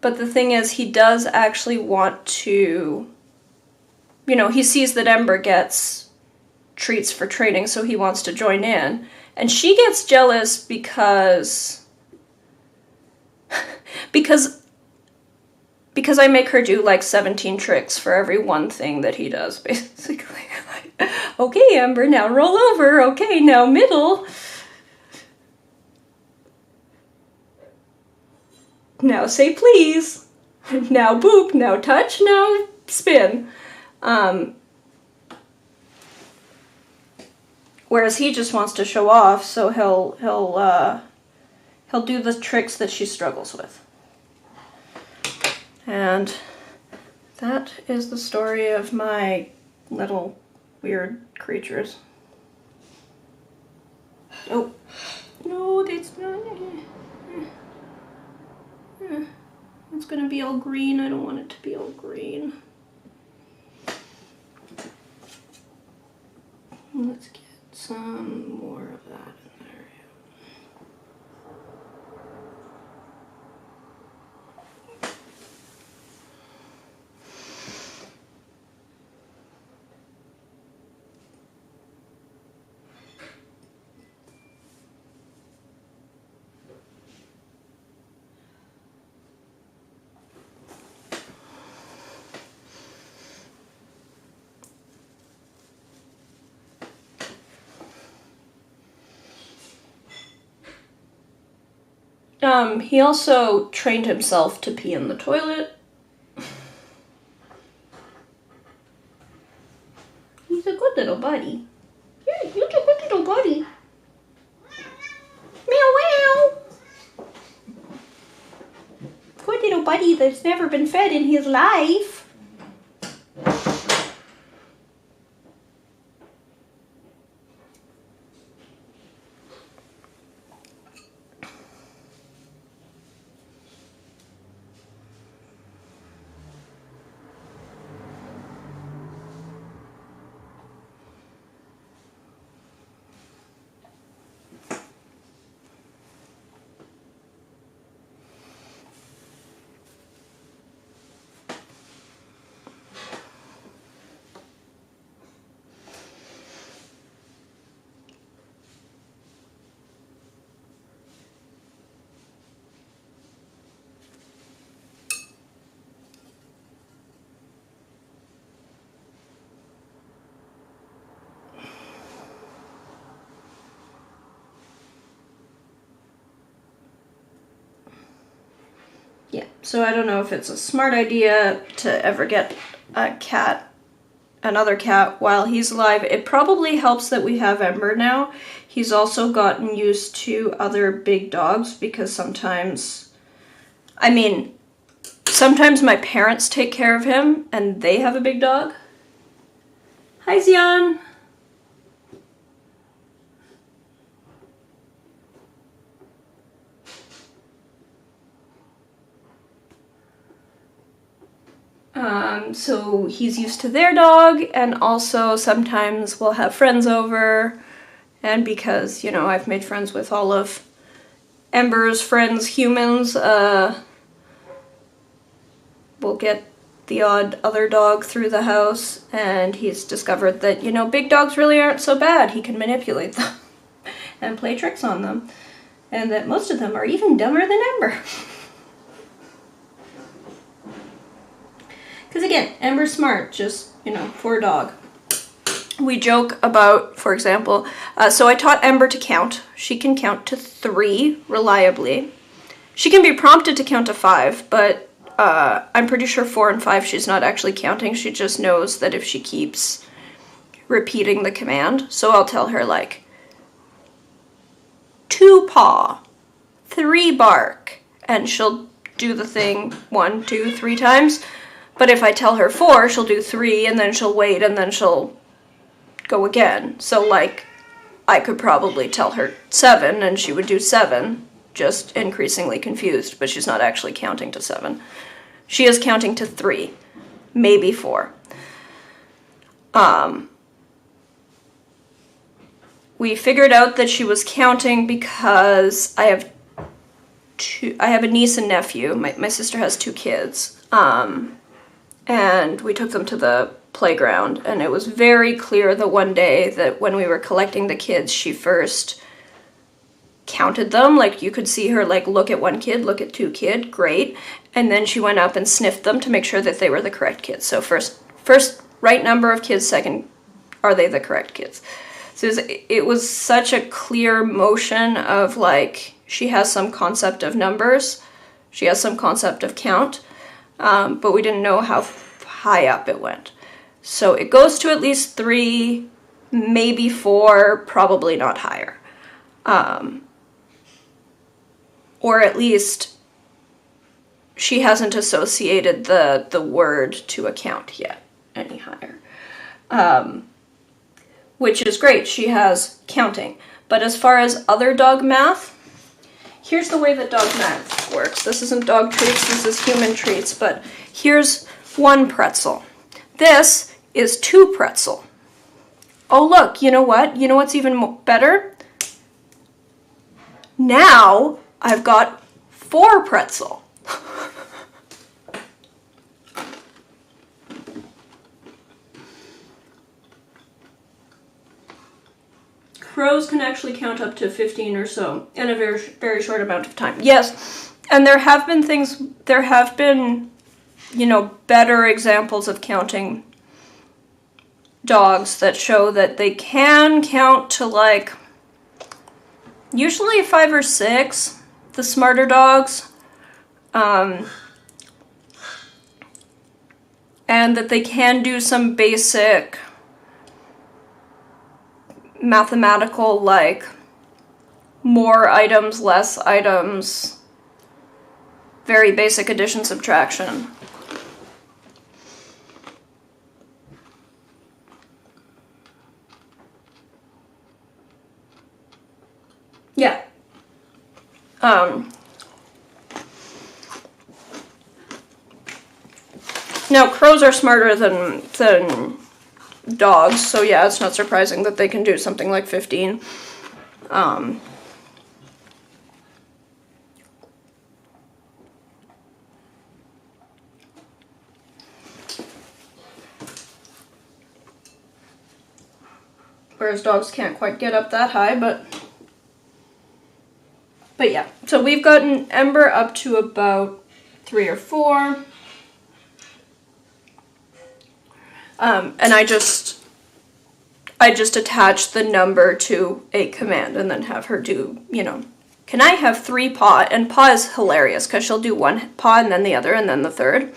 But the thing is, he does actually want to, you know, he sees that Ember gets treats for training, so he wants to join in. And she gets jealous because I make her do like 17 tricks for every one thing that he does, basically. Like, okay, Ember, now roll over. Okay, now middle. Now say please, now boop, now touch, now spin. Whereas he just wants to show off, so he'll do the tricks that she struggles with. And that is the story of my little weird creatures. Oh, no, that's not... It's gonna be all green. I don't want it to be all green. Let's get some more of that in there. He also trained himself to pee in the toilet. He's a good little buddy. Yeah, he's a good little buddy. Meow meow. buddy that's never been fed in his life. Yeah, so I don't know if it's a smart idea to ever get another cat while he's alive. It probably helps that we have Ember now. He's also gotten used to other big dogs because sometimes my parents take care of him and they have a big dog. Hi, Zion. So he's used to their dog, and also sometimes we'll have friends over, and because, you know, I've made friends with all of Ember's friends, humans, we'll get the odd other dog through the house, and he's discovered that, you know, big dogs really aren't so bad. He can manipulate them and play tricks on them, and that most of them are even dumber than Ember. Because again, Ember's smart, just, you know, for a dog. We joke about, for example, so I taught Ember to count. She can count to 3 reliably. She can be prompted to count to 5, but I'm pretty sure 4 and 5 she's not actually counting. She just knows that if she keeps repeating the command. So I'll tell her, like, 2 paw, 3 bark, and she'll do the thing 1, 2, 3 times. But if I tell her 4, she'll do 3, and then she'll wait, and then she'll go again. So, like, I could probably tell her 7, and she would do 7, just increasingly confused, but she's not actually counting to 7. She is counting to 3, maybe 4. We figured out that she was counting because I have a niece and nephew. My sister has 2 kids. And we took them to the playground, and it was very clear the one day that when we were collecting the kids, she first counted them. Like, you could see her, like, look at 1 kid, look at 2 kid, great. And then she went up and sniffed them to make sure that they were the correct kids. So first right number of kids, second, are they the correct kids? So it was such a clear motion of, like, she has some concept of numbers, she has some concept of count, but we didn't know how high up it went. So it goes to at least 3, maybe 4, probably not higher. Or at least she hasn't associated the word to a count yet any higher. Which is great, she has counting. But as far as other dog math, here's the way that dog math works. This isn't dog treats, this is human treats, but here's 1 pretzel. This is 2 pretzel. Oh look, you know what? You know what's even better? Now I've got 4 pretzel. Crows can actually count up to 15 or so in a very, very short amount of time. Yes, and there have been, you know, better examples of counting dogs that show that they can count to, like, usually 5 or 6, the smarter dogs, and that they can do some basic mathematical, like, more items, less items very basic addition subtraction. Yeah. Now crows are smarter than dogs, so yeah, it's not surprising that they can do something like 15. Whereas dogs can't quite get up that high, but yeah. So we've gotten Ember up to about 3 or 4. And I just attach the number to a command and then have her do, you know, can I have 3 paw? And paw is hilarious because she'll do 1 paw and then the other and then the third.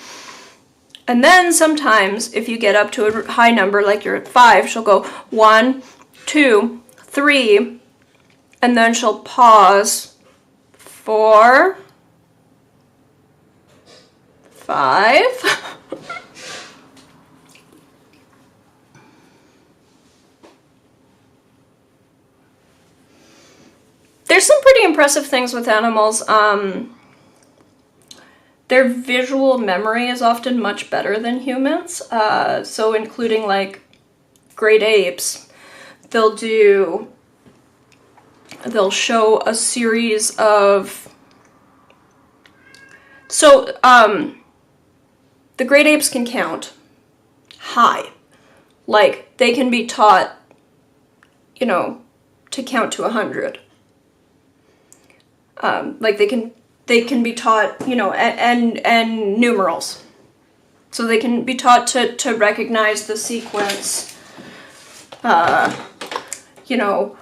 And then sometimes if you get up to a high number, like you're at 5, she'll go 1, 2, 3, and then she'll pause 4, 5. There's some pretty impressive things with animals. Their visual memory is often much better than humans. So including like great apes, they'll show a series of, so the great apes can count high. Like they can be taught, you know, to count to 100. Like they can be taught, you know, and numerals. So they can be taught to recognize the sequence, you know,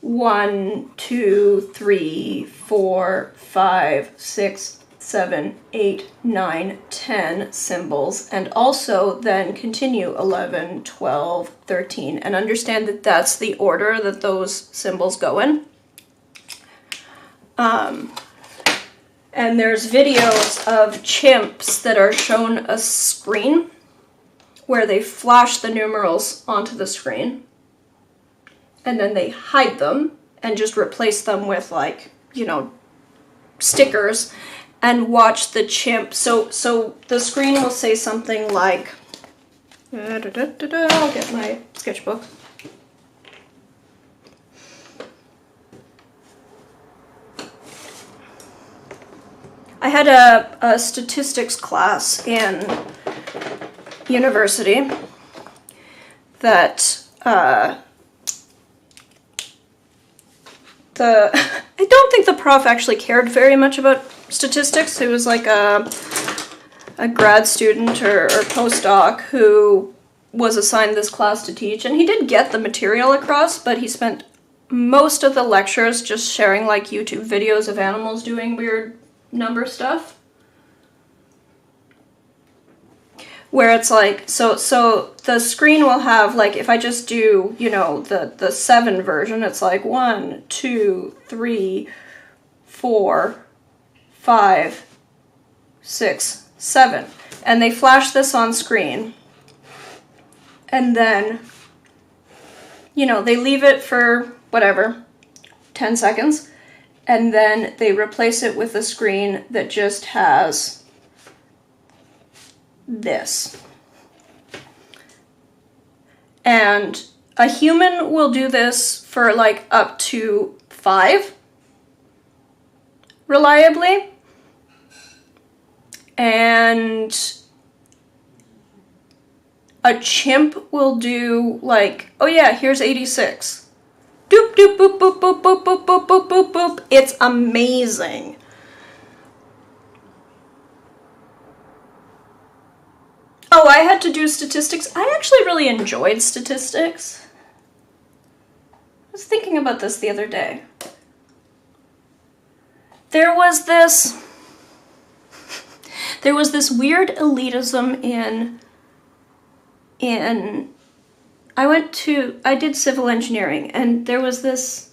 1, 2, 3, 4, 5, 6, 7, 8, 9, 10 symbols, and also then continue 11, 12, 13, and understand that that's the order that those symbols go in. And there's videos of chimps that are shown a screen where they flash the numerals onto the screen and then they hide them and just replace them with, like, you know, stickers and watch the chimp. So the screen will say something like, I'll get my sketchbook. I had a statistics class in university that I don't think the prof actually cared very much about statistics. It was like a grad student or postdoc who was assigned this class to teach, and he did get the material across, but he spent most of the lectures just sharing like YouTube videos of animals doing weird number stuff, where it's like, so the screen will have, like, if I just do, you know, the 7 version, it's like 1, 2, 3, 4, 5, 6, 7, and they flash this on screen, and then, you know, they leave it for whatever 10 seconds. And then they replace it with a screen that just has this. And a human will do this for like up to 5 reliably. And a chimp will do like, oh yeah, here's 86. Doop, doop, boop, boop, boop, boop, boop, boop, boop, boop, boop. It's amazing. Oh, I had to do statistics. I actually really enjoyed statistics. I was thinking about this the other day. There was this weird elitism in I did civil engineering, and there was this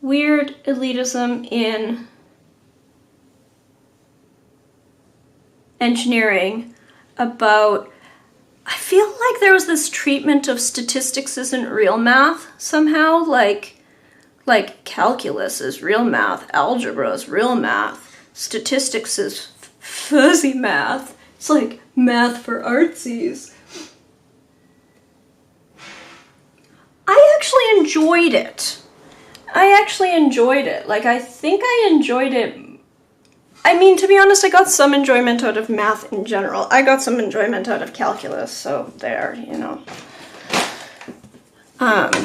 weird elitism in engineering about, I feel like there was this treatment of statistics isn't real math somehow, like calculus is real math, algebra is real math, statistics is fuzzy math. It's like math for artsies. I actually enjoyed it. Like, I think I enjoyed it. I mean, to be honest, I got some enjoyment out of math in general. I got some enjoyment out of calculus, so there, you know. But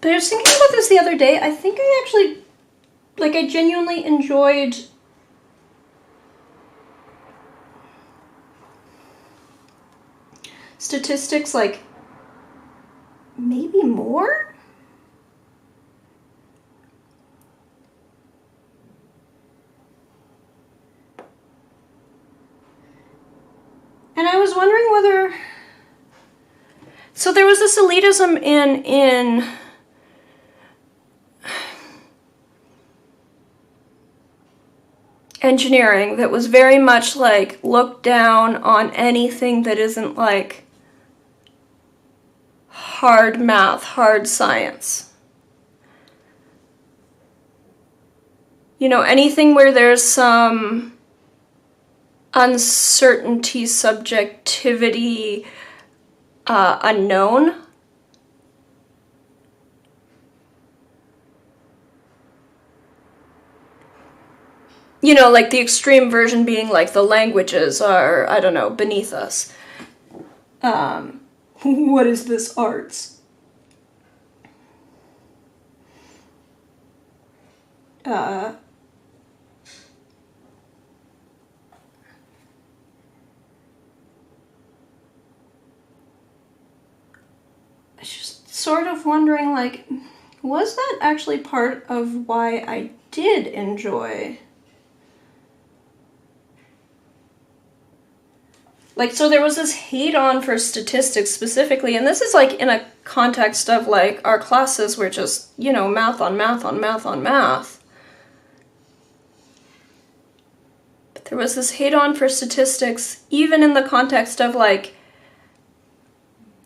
I was thinking about this the other day. I think I actually, like, I genuinely enjoyed statistics, like, maybe more? And I was wondering whether... So there was this elitism in engineering that was very much like looked down on anything that isn't like hard math, hard science. You know, anything where there's some uncertainty, subjectivity, unknown. You know, like the extreme version being like the languages are, I don't know, beneath us. What is this arts? Just sort of wondering, like, was that actually part of why I did enjoy? Like, so there was this hate on for statistics specifically, and this is like in a context of like our classes were just, you know, math on math on math on math. But there was this hate on for statistics, even in the context of like,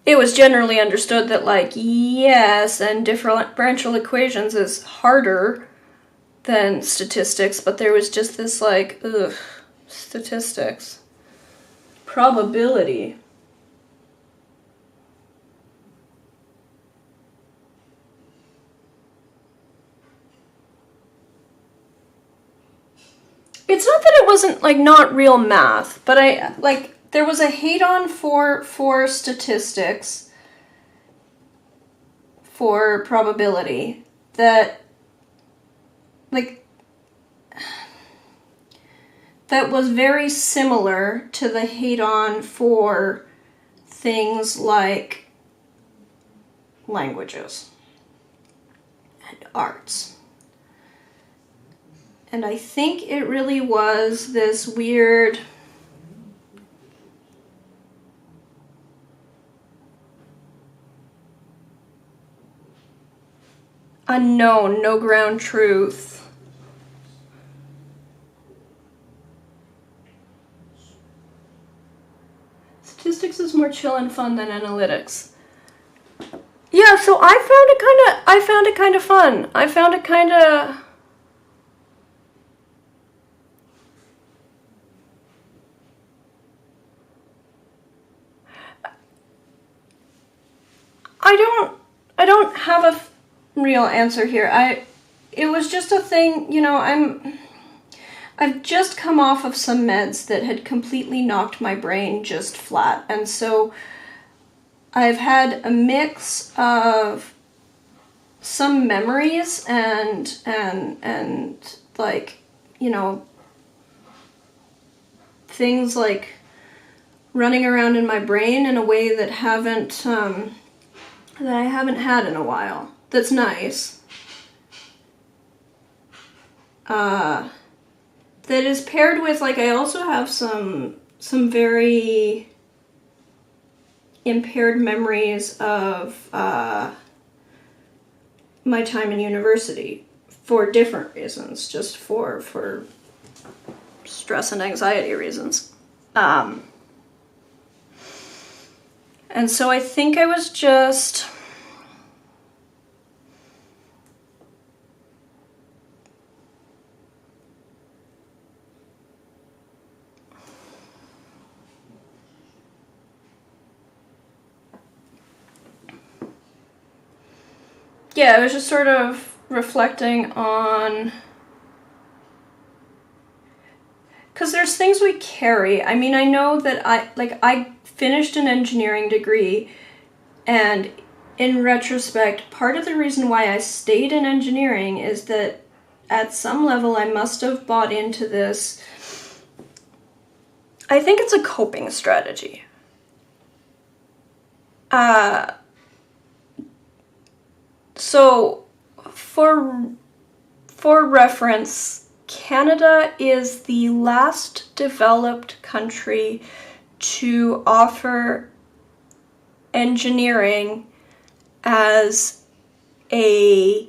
it was generally understood that like, yes, and differential equations is harder than statistics, but there was just this like, ugh, statistics. Probability. It's not that it wasn't like not real math, but I like there was a hate on for statistics, for probability, that like that was very similar to the hate on for things like languages and arts. And I think it really was this weird unknown, no ground truth. Statistics is more chill and fun than analytics. Yeah, so I found it kind of fun. I found it kind of... I don't have a real answer here. It was just a thing, you know, I've just come off of some meds that had completely knocked my brain just flat, and so I've had a mix of some memories and like, you know, things like running around in my brain in a way that I haven't had in a while. That's nice. That is paired with, like, I also have some very impaired memories of my time in university for different reasons, just for stress and anxiety reasons. And so I think I was just... yeah, I was just sort of reflecting on... because there's things we carry. I mean, I know that I finished an engineering degree, and in retrospect, part of the reason why I stayed in engineering is that at some level I must have bought into this. I think it's a coping strategy. So for reference, Canada is the last developed country to offer engineering as a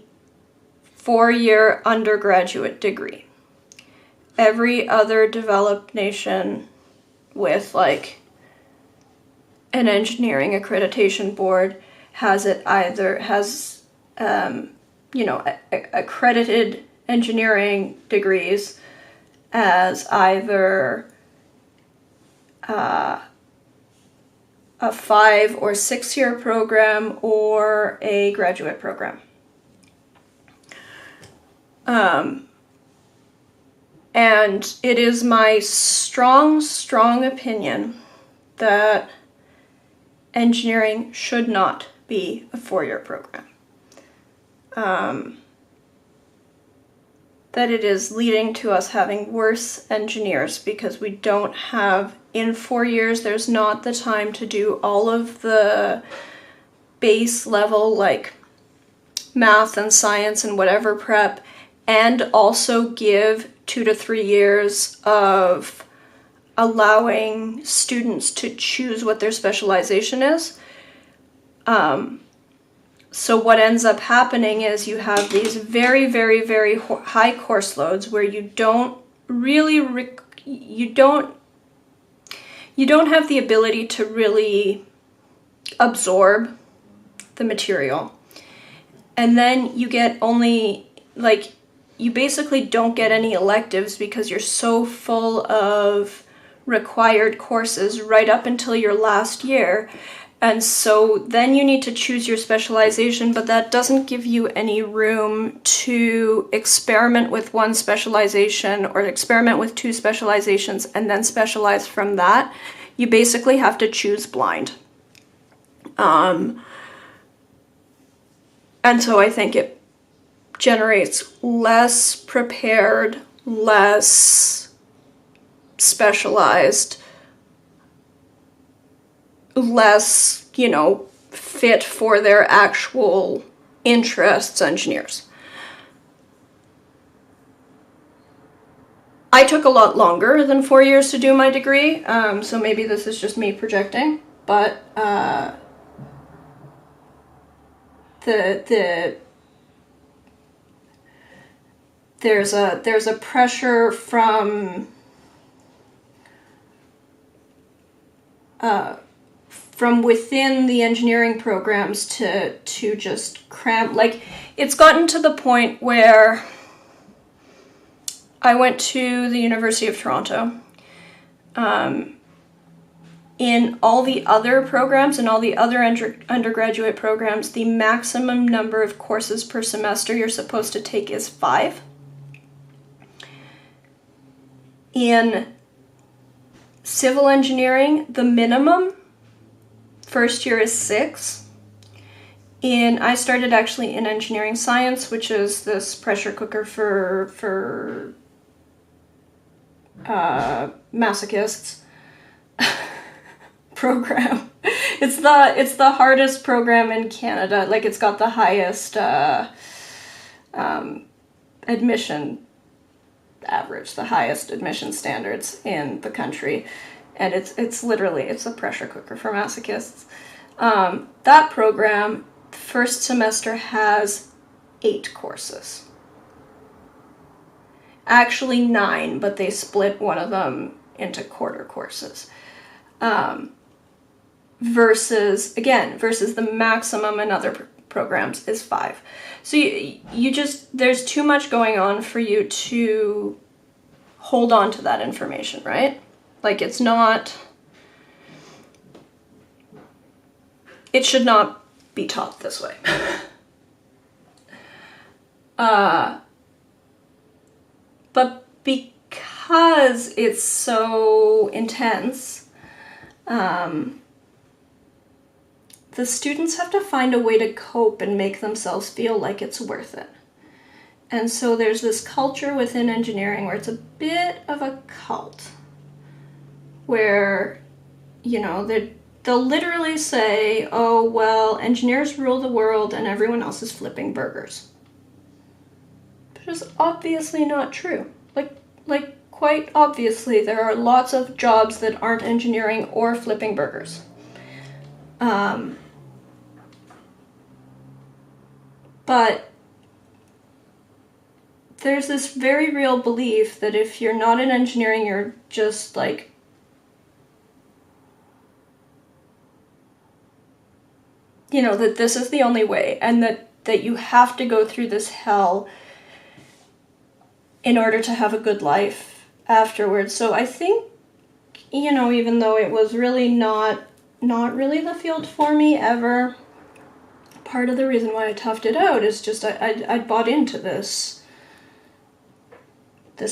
4-year undergraduate degree. Every other developed nation with like an engineering accreditation board has it either accredited engineering degrees as either a 5 or 6 year program or a graduate program. And it is my strong opinion that engineering should not be a 4-year program. That it is leading to us having worse engineers because we don't have, in 4 years, there's not the time to do all of the base level, like math and science and whatever prep, and also give 2 to 3 years of allowing students to choose what their specialization is. So what ends up happening is you have these very, very, very high course loads where you don't really, you don't have the ability to really absorb the material. And then you get only, like, you basically don't get any electives because you're so full of required courses right up until your last year. And so then you need to choose your specialization, but that doesn't give you any room to experiment with one specialization or experiment with 2 specializations and then specialize from that. You basically have to choose blind. And so I think it generates less prepared, less specialized, less, fit for their actual interests engineers. I took a lot longer than 4 years to do my degree, so maybe this is just me projecting, but there's a pressure from within the engineering programs to just cram. Like, it's gotten to the point where I went to the University of Toronto. In all the other programs and all the other undergraduate programs, the maximum number of courses per semester you're supposed to take is 5. In civil engineering, the minimum first year is 6. I started actually in engineering science, which is this pressure cooker for masochists program. It's the hardest program in Canada. Like, it's got the highest admission average, the highest admission standards in the country. And it's literally a pressure cooker for masochists. That program, first semester, has 8 courses. actually 9, but they split one of them into quarter courses. Versus the maximum in other programs is 5. So you just, there's too much going on for you to hold on to that information, right? Like, it's not, it should not be taught this way. But because it's so intense, the students have to find a way to cope and make themselves feel like it's worth it. And so there's this culture within engineering where it's a bit of a cult, where, you know, they'll literally say, oh, well, engineers rule the world and everyone else is flipping burgers. Which is obviously not true. Like quite obviously, there are lots of jobs that aren't engineering or flipping burgers. But there's this very real belief that if you're not in engineering, you're just like, you know, that this is the only way, and that you have to go through this hell in order to have a good life afterwards. So I think, you know, even though it was really not really the field for me ever, part of the reason why I toughed it out is just I bought into this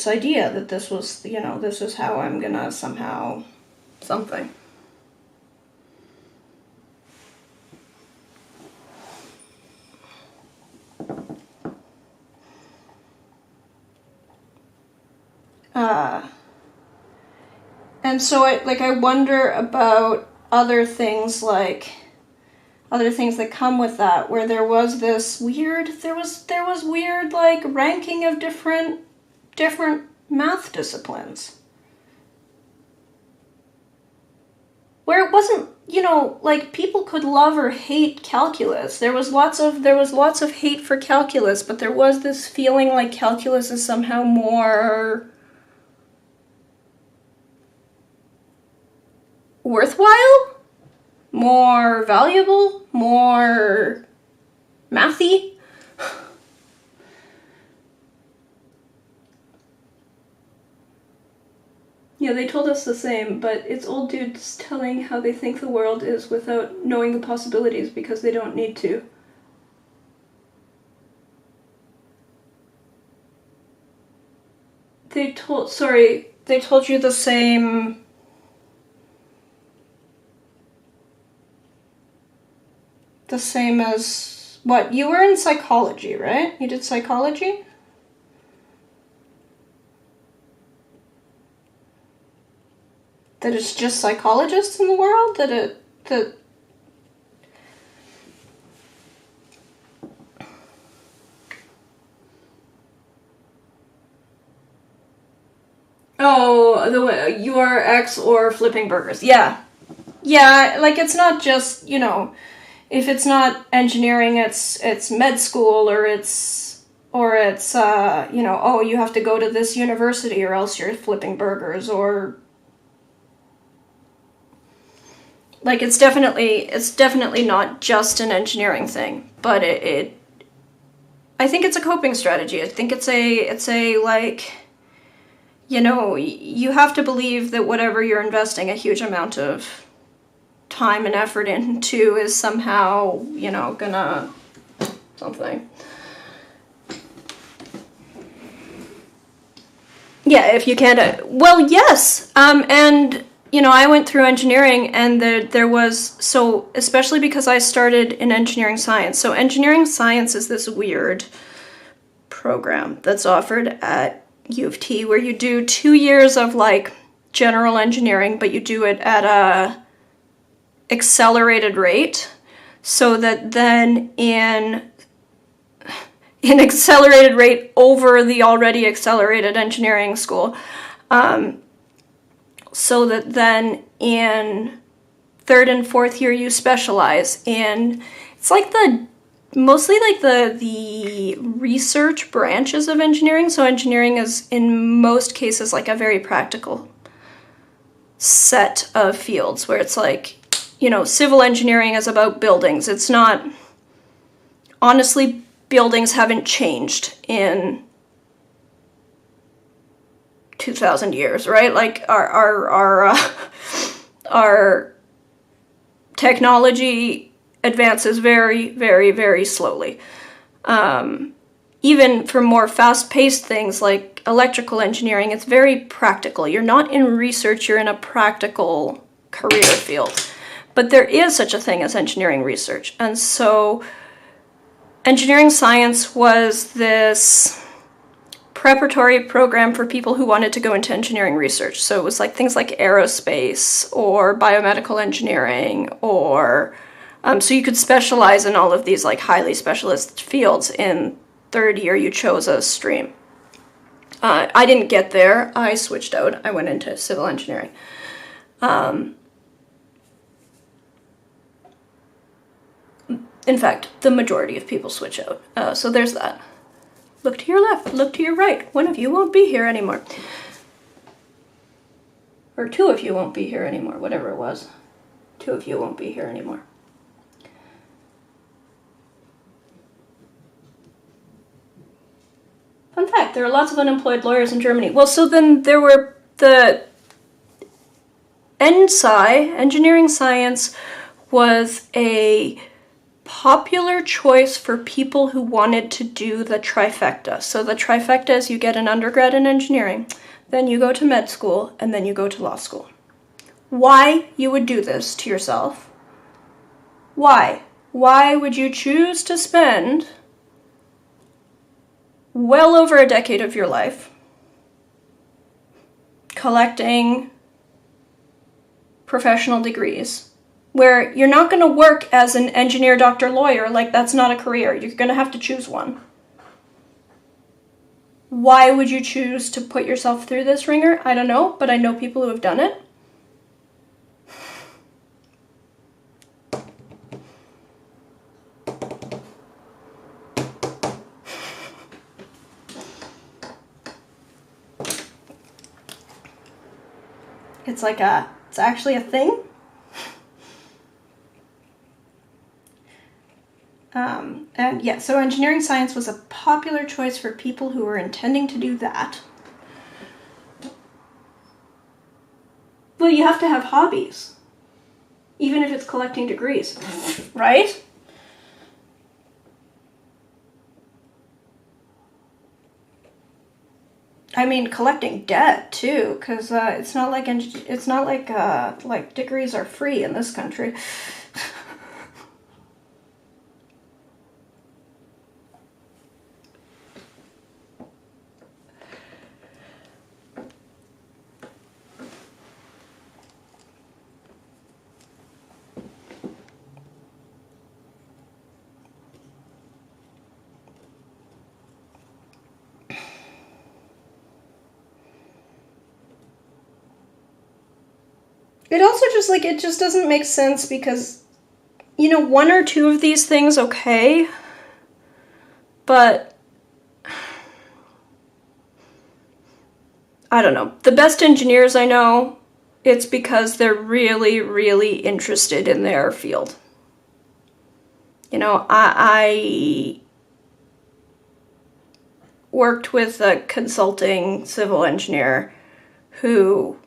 idea that this was, you know, this is how I'm gonna somehow something. And so I wonder about other things that come with that, where there was weird like ranking of different math disciplines, where it wasn't, you know, like, people could love or hate calculus. There was lots of hate for calculus, but there was this feeling like calculus is somehow more worthwhile, more valuable, more mathy. Yeah, they told us the same, but it's old dudes telling how they think the world is without knowing the possibilities because they don't need to. They told you the same. The same as what? You were in psychology, right? You did psychology? That it's just psychologists in the world? Oh, the way you are X or flipping burgers. Yeah. Yeah, like, it's not just, you know, if it's not engineering, it's med school, or it's you know, oh, you have to go to this university or else you're flipping burgers, or like, it's definitely not just an engineering thing, but I think it's a coping strategy. I think it's a like, you know, you have to believe that whatever you're investing a huge amount of time and effort into is somehow, you know, gonna something. Yeah, if you can't, well, yes, and, you know, I went through engineering, and there was, so, especially because I started in engineering science, so engineering science is this weird program that's offered at U of T, where you do 2 years of, like, general engineering, but you do it at a accelerated rate, so that then in accelerated rate over the already accelerated engineering school, so that then in 3rd and 4th year you specialize in, it's like the mostly like the research branches of engineering. So engineering is in most cases like a very practical set of fields where it's like, you know, civil engineering is about buildings. It's not, honestly, buildings haven't changed in 2,000 years, right? Like our technology advances very, very, very slowly. Even for more fast-paced things like electrical engineering, it's very practical. You're not in research, you're in a practical career field. But there is such a thing as engineering research. And so engineering science was this preparatory program for people who wanted to go into engineering research. So it was like things like aerospace or biomedical engineering, or so you could specialize in all of these like highly specialist fields. In third year you chose a stream. I didn't get there. I switched out. I went into civil engineering. In fact, the majority of people switch out. So there's that. Look to your left, look to your right. One of you won't be here anymore. Or two of you won't be here anymore, whatever it was. Two of you won't be here anymore. Fun fact, there are lots of unemployed lawyers in Germany. Well, so then there were the ENSCI, engineering science, was a popular choice for people who wanted to do the trifecta. So the trifecta is you get an undergrad in engineering, then you go to med school, and then you go to law school. Why you would do this to yourself? Why? Why would you choose to spend well over a decade of your life collecting professional degrees where you're not going to work as an engineer, doctor, lawyer? Like, that's not a career. You're going to have to choose one. Why would you choose to put yourself through this ringer? I don't know, but I know people who have done it. It's like it's actually a thing. And yeah, so engineering science was a popular choice for people who were intending to do that. Well, you have to have hobbies, even if it's collecting degrees, right? I mean, collecting debt too, because it's not like like degrees are free in this country. It also just, like, it just doesn't make sense because, you know, one or two of these things, okay, but I don't know. The best engineers I know, it's because they're really, really interested in their field. You know, I worked with a consulting civil engineer who,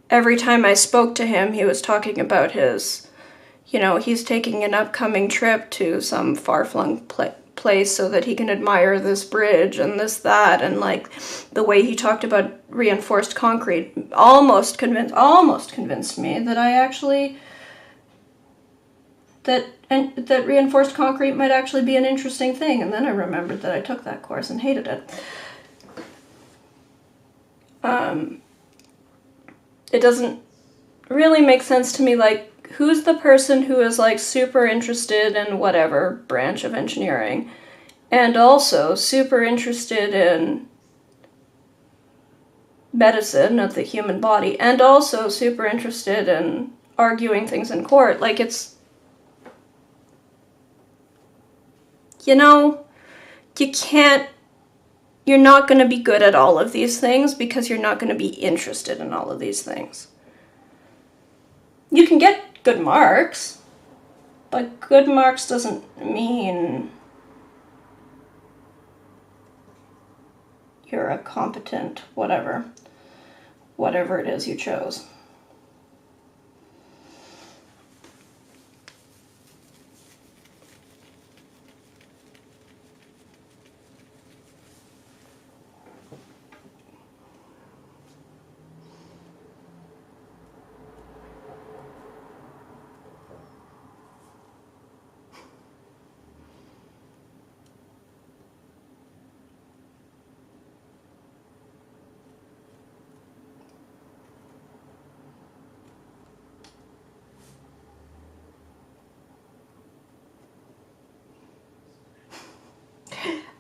every time I spoke to him, he was talking about his, you know, he's taking an upcoming trip to some far-flung place so that he can admire this bridge and this, that, and like the way he talked about reinforced concrete almost convinced me that I actually, that reinforced concrete might actually be an interesting thing. And then I remembered that I took that course and hated it. It doesn't really make sense to me, like, who's the person who is, like, super interested in whatever branch of engineering, and also super interested in medicine of the human body, and also super interested in arguing things in court? Like, it's you know, you're not going to be good at all of these things because you're not going to be interested in all of these things. You can get good marks, but good marks doesn't mean you're a competent whatever it is you chose.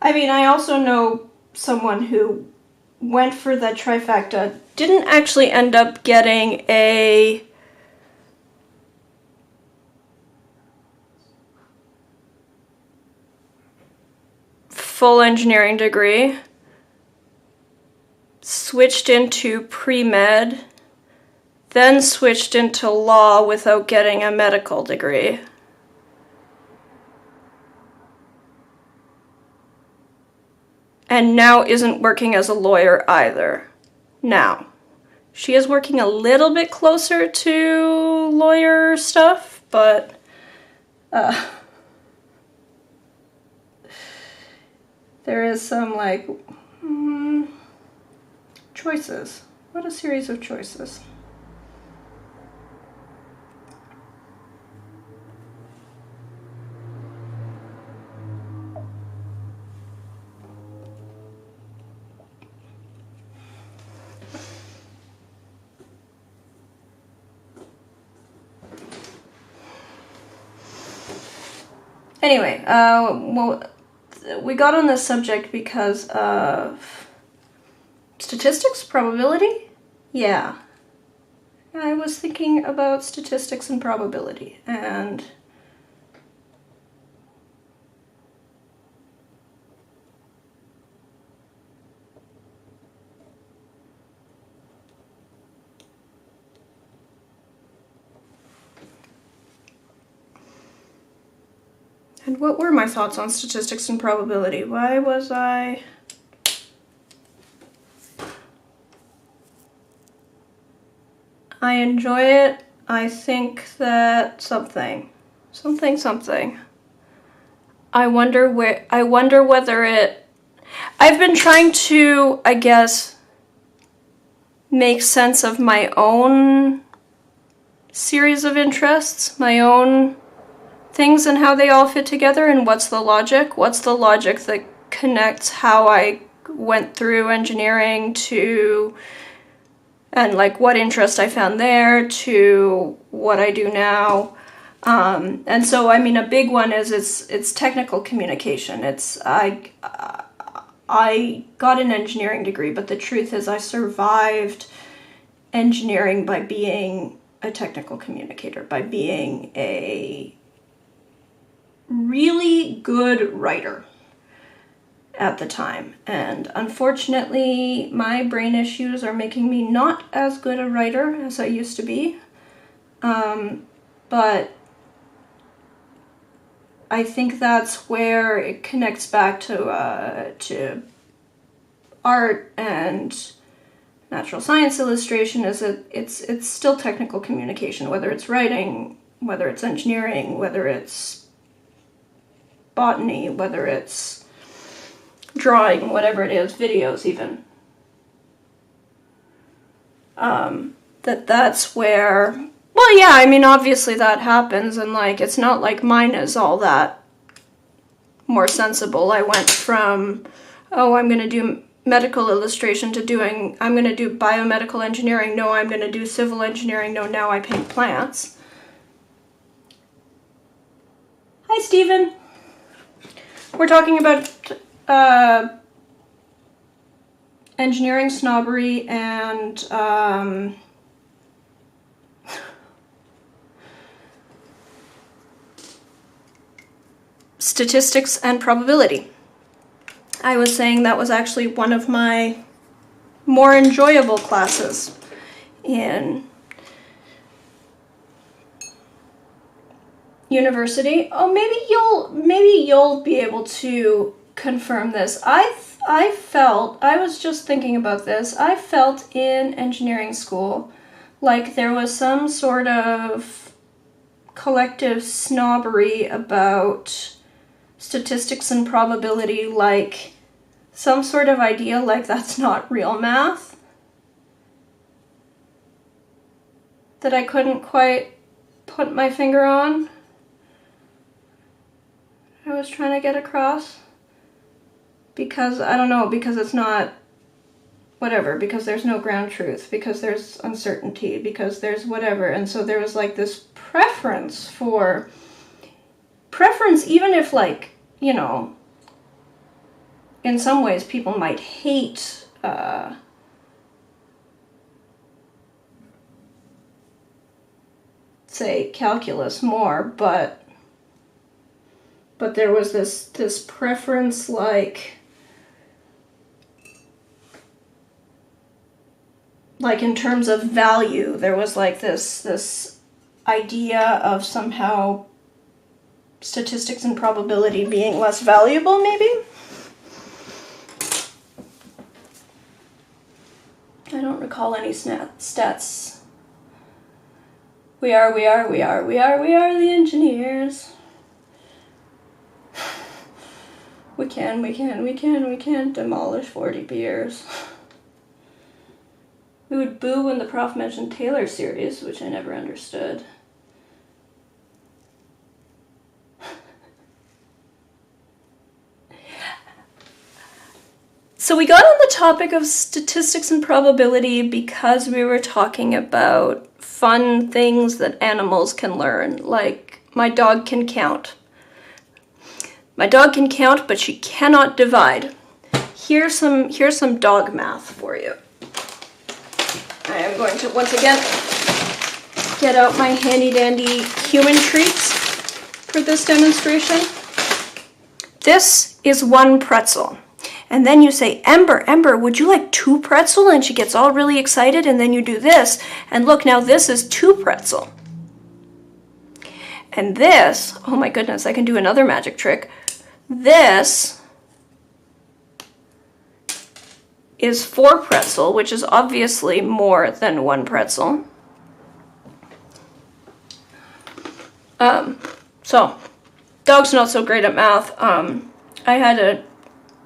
I mean, I also know someone who went for the trifecta, didn't actually end up getting a full engineering degree, switched into pre-med, then switched into law without getting a medical degree. And now isn't working as a lawyer either. Now, she is working a little bit closer to lawyer stuff, but there is some, like, choices. What a series of choices. Anyway, well, we got on this subject because of statistics, probability? Yeah. I was thinking about statistics and probability, and what were my thoughts on statistics and probability? Why was I... I enjoy it. I think that something. I wonder whether it... I've been trying to, I guess, make sense of my own series of interests, my own things and how they all fit together, and what's the logic that connects how I went through engineering to, and like what interest I found there to what I do now. And so, I mean, a big one is it's technical communication. I got an engineering degree, but the truth is I survived engineering by being a technical communicator, by being a really good writer at the time. And unfortunately, my brain issues are making me not as good a writer as I used to be. But I think that's where it connects back to art and natural science illustration, is that it's still technical communication, whether it's writing, whether it's engineering, whether it's botany, whether it's drawing, whatever it is, videos even. That's where, well, yeah, I mean, obviously that happens, and like, it's not like mine is all that more sensible. I went from, oh, I'm going to do medical illustration to doing, I'm going to do biomedical engineering, no, I'm going to do civil engineering, no, now I paint plants. Hi, Stephen. We're talking about engineering snobbery and statistics and probability. I was saying that was actually one of my more enjoyable classes in university. Oh, maybe you'll be able to confirm this. I felt, I was just thinking about this, I felt in engineering school like there was some sort of collective snobbery about statistics and probability, like some sort of idea like that's not real math, that I couldn't quite put my finger on. I was trying to get across. Because, I don't know, because it's not, whatever, because there's no ground truth, because there's uncertainty, because there's whatever, and so there was like this preference, even if, like, you know, in some ways people might hate, say, calculus more, but there was this preference, like in terms of value, there was like this idea of somehow statistics and probability being less valuable, maybe? I don't recall any stats. We are the engineers. We can demolish 40 beers. We would boo when the prof mentioned Taylor series, which I never understood. So we got on the topic of statistics and probability because we were talking about fun things that animals can learn, like my dog can count. My dog can count, but she cannot divide. Here's some dog math for you. I am going to once again get out my handy dandy human treats for this demonstration. This is 1 pretzel. And then you say, Ember, would you like 2 pretzel? And she gets all really excited, and then you do this. And look, now this is 2 pretzel. And this, oh my goodness, I can do another magic trick. This is 4 pretzel, which is obviously more than 1 pretzel. So, dog's not so great at math. I had a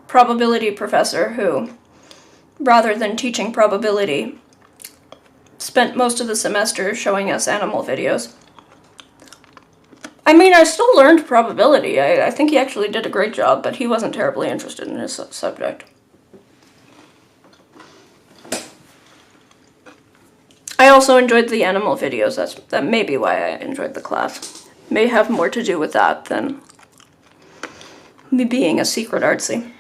probability professor who, rather than teaching probability, spent most of the semester showing us animal videos. I mean, I still learned probability. I think he actually did a great job, but he wasn't terribly interested in his subject. I also enjoyed the animal videos. That may be why I enjoyed the class. May have more to do with that than me being a secret artsy.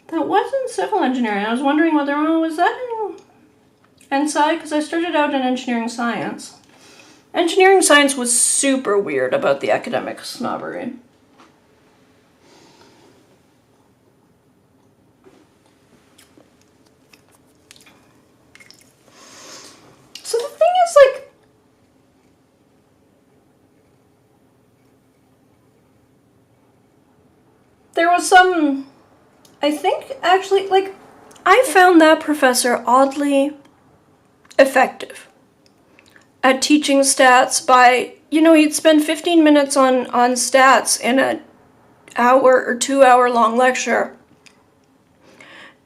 That wasn't civil engineering. I was wondering whether, was that in Enci? Because I started out in engineering science. Engineering science was super weird about the academic snobbery. So the thing is, like, there was some, I think, actually, like, I found that professor oddly effective at teaching stats by, you know, he'd spend 15 minutes on stats in an hour or 2 hour long lecture,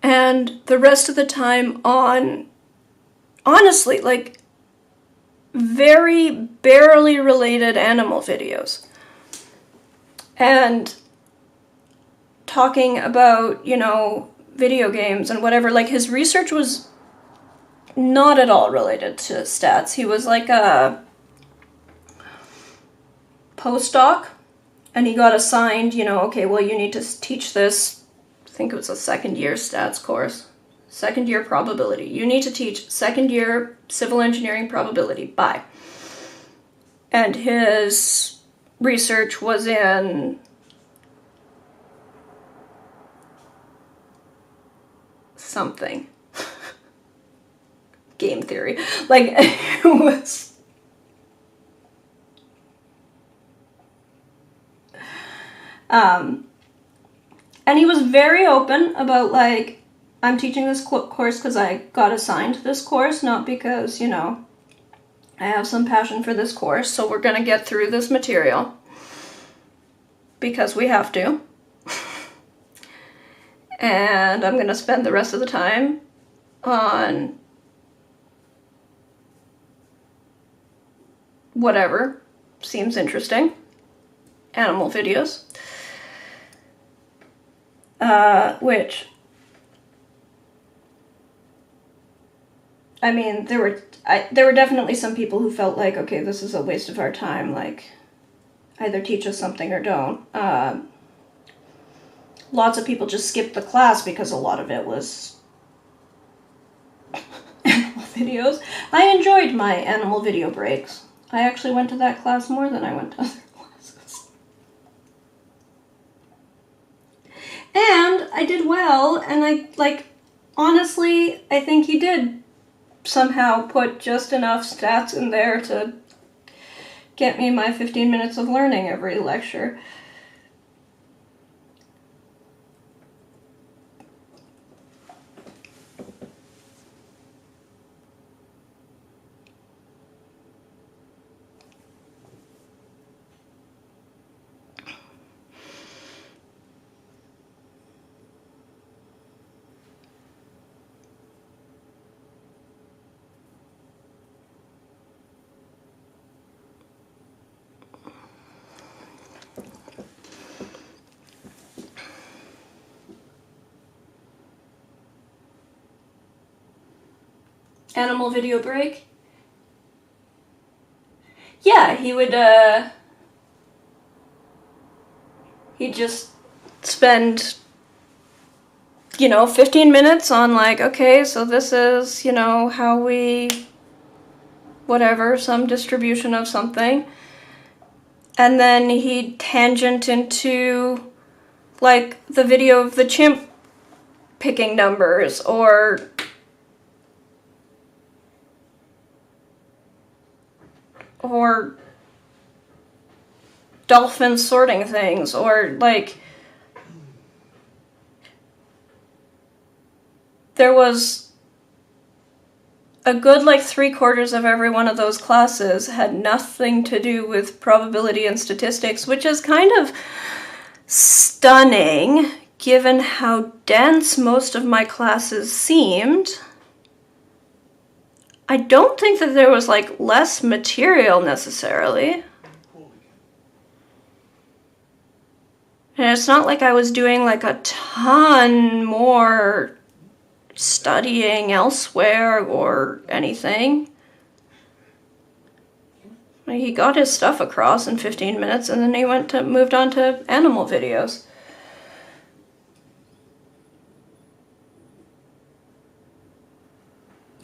and the rest of the time on, honestly, like, very barely related animal videos. And talking about, you know, video games and whatever. Like, his research was not at all related to stats. He was like a postdoc, and he got assigned, you know, okay, well, you need to teach this, I think it was a 2nd year stats course. Second year probability. You need to teach second year civil engineering probability. Bye. And his research was in something. Game theory. Like, it was... and he was very open about, like, I'm teaching this course because I got assigned this course, not because, you know, I have some passion for this course, so we're going to get through this material because we have to. And I'm going to spend the rest of the time on whatever seems interesting. Animal videos. Which, I mean, there were definitely some people who felt like, okay, this is a waste of our time, like, either teach us something or don't. Lots of people just skipped the class because a lot of it was animal videos. I enjoyed my animal video breaks. I actually went to that class more than I went to other classes. And I did well, and honestly, I think he did somehow put just enough stats in there to get me my 15 minutes of learning every lecture. Animal video break? Yeah, he would, he'd just spend, 15 minutes on, like, okay, so this is, how we, whatever, some distribution of something. And then he'd tangent into, like, the video of the chimp picking numbers, or dolphins sorting things, or, like, there was a good, like, 3/4 of every one of those classes had nothing to do with probability and statistics, which is kind of stunning, given how dense most of my classes seemed. I don't think that there was, like, less material necessarily. And it's not like I was doing, like, a ton more studying elsewhere or anything. He got his stuff across in 15 minutes, and then he moved on to animal videos.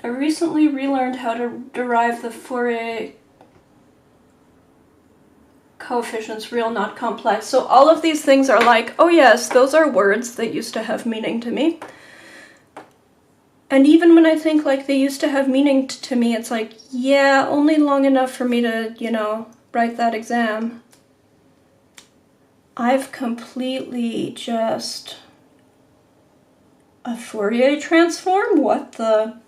I recently relearned how to derive the Fourier coefficients, real, not complex. So all of these things are like, oh yes, those are words that used to have meaning to me. And even when I think, like, they used to have meaning to me, it's like, yeah, only long enough for me to, write that exam. I've completely just... A Fourier transform? What the...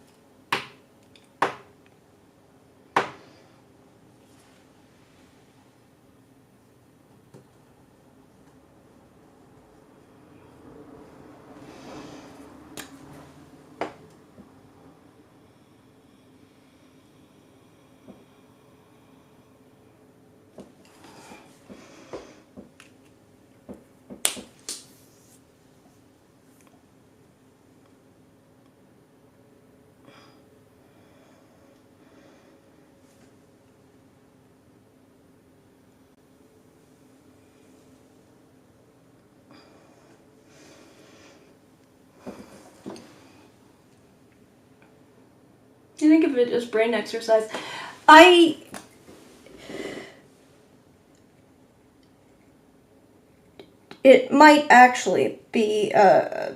You think of it as brain exercise. It might actually be a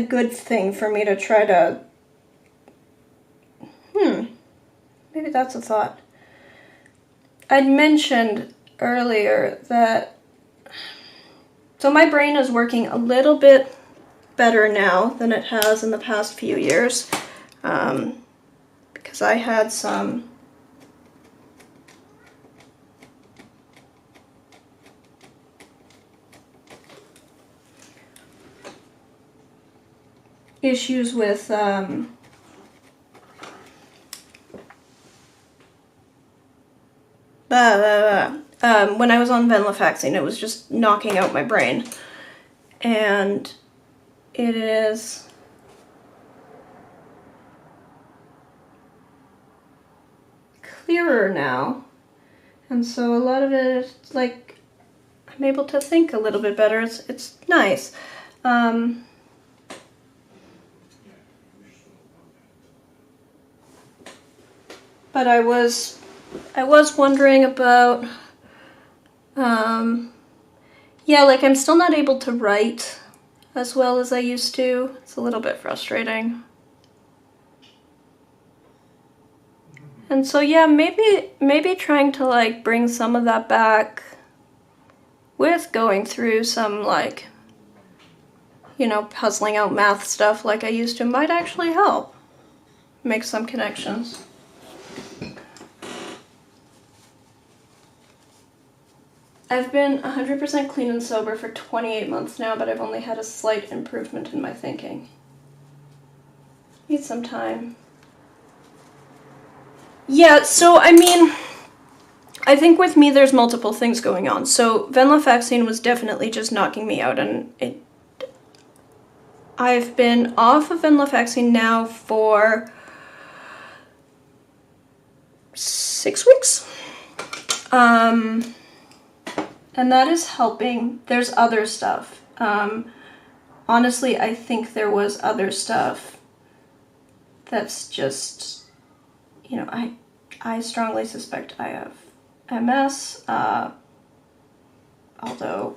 good thing for me to try to... Maybe that's a thought. I'd mentioned earlier that... So my brain is working a little bit better now than it has in the past few years. Because I had some... issues with when I was on venlafaxine, it was just knocking out my brain, and it is clearer now, and so a lot of it is like I'm able to think a little bit better. It's nice. But I was wondering about, yeah, like I'm still not able to write as well as I used to. It's a little bit frustrating. And so yeah, maybe trying to like bring some of that back with going through some like, you know, puzzling out math stuff like I used to might actually help make some connections. I've been 100% clean and sober for 28 months now, but I've only had a slight improvement in my thinking. Need some time. Yeah, so I mean, I think with me there's multiple things going on. So venlafaxine was definitely just knocking me out, and I've been off of venlafaxine now for 6 weeks. And that is helping. There's other stuff. Honestly, I think there was other stuff that's just, you know, I strongly suspect I have MS, although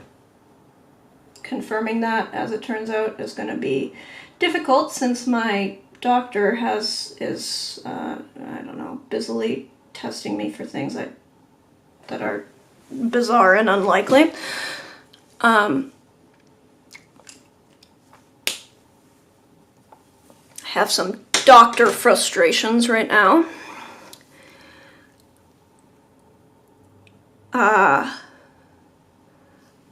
confirming that, as it turns out, is going to be difficult since my doctor is I don't know, busily testing me for things that are bizarre and unlikely. I have some doctor frustrations right now.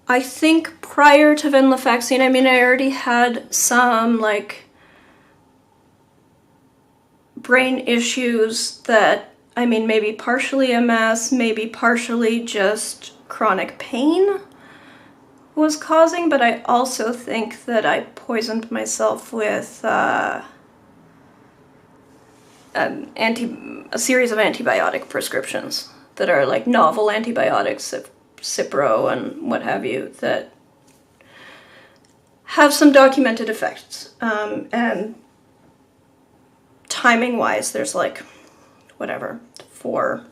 I think prior to venlafaxine, I mean, I already had some, like, brain issues that, I mean, maybe partially MS, maybe partially just chronic pain was causing, but I also think that I poisoned myself with a series of antibiotic prescriptions that are like novel antibiotics, Cipro and what have you, that have some documented effects. And timing-wise, there's like, whatever, four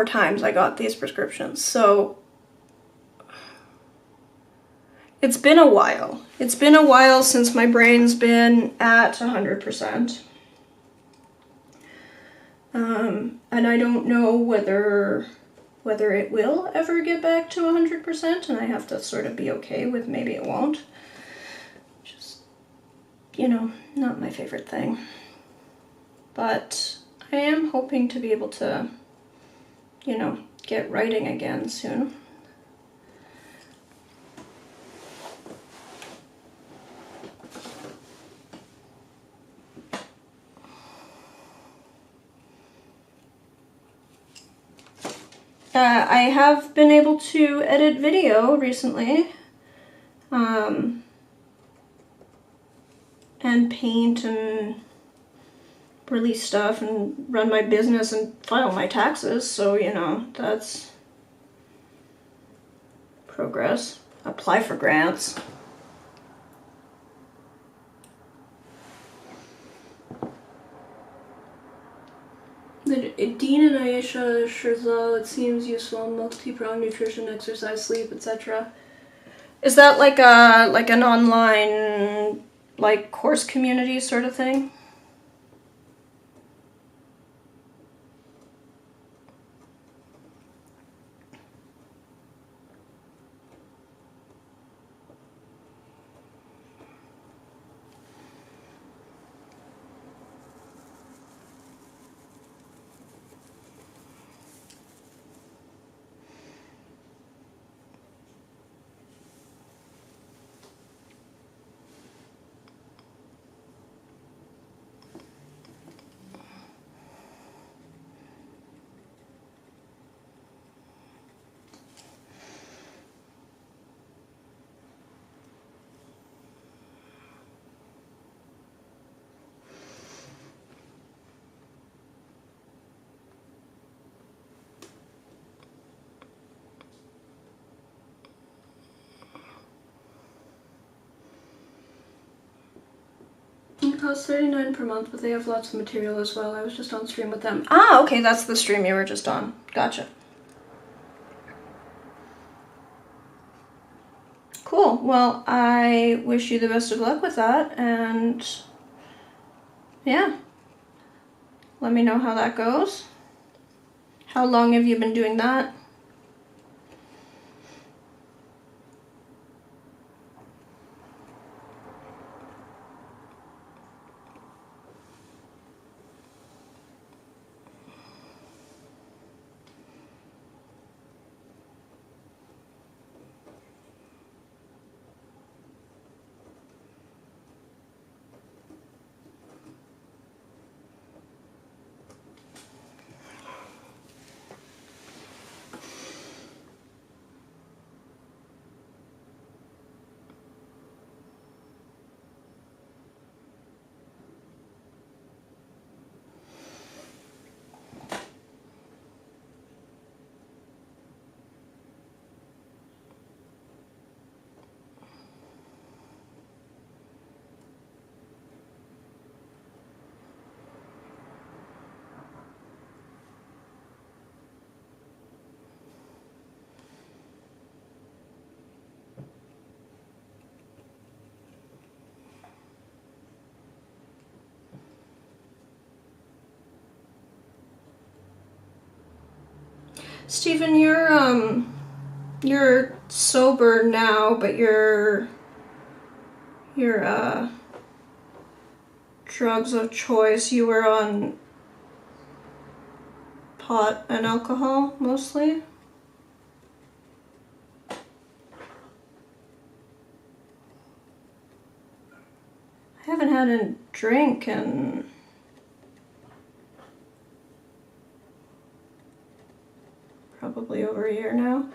times I got these prescriptions. So it's been a while. It's been a while since my brain's been at 100%. And I don't know whether it will ever get back to 100%, and I have to sort of be okay with maybe it won't. Just, you know, not my favorite thing. But I am hoping to be able to, you know, get writing again soon. I have been able to edit video recently, and paint and release stuff and run my business and file my taxes, so, you know, that's progress. Apply for grants. Dean and Aisha Shirzal, it seems useful, multi-pronged nutrition, exercise, sleep, etc. Is that like an online like course community sort of thing? It costs $39 per month, but they have lots of material as well. I was just on stream with them. Ah, okay, that's the stream you were just on. Gotcha. Cool. Well, I wish you the best of luck with that, and yeah, let me know how that goes. How long have you been doing that? Stephen, you're sober now, but your drugs of choice, you were on pot and alcohol mostly? I haven't had a drink in probably over a year now.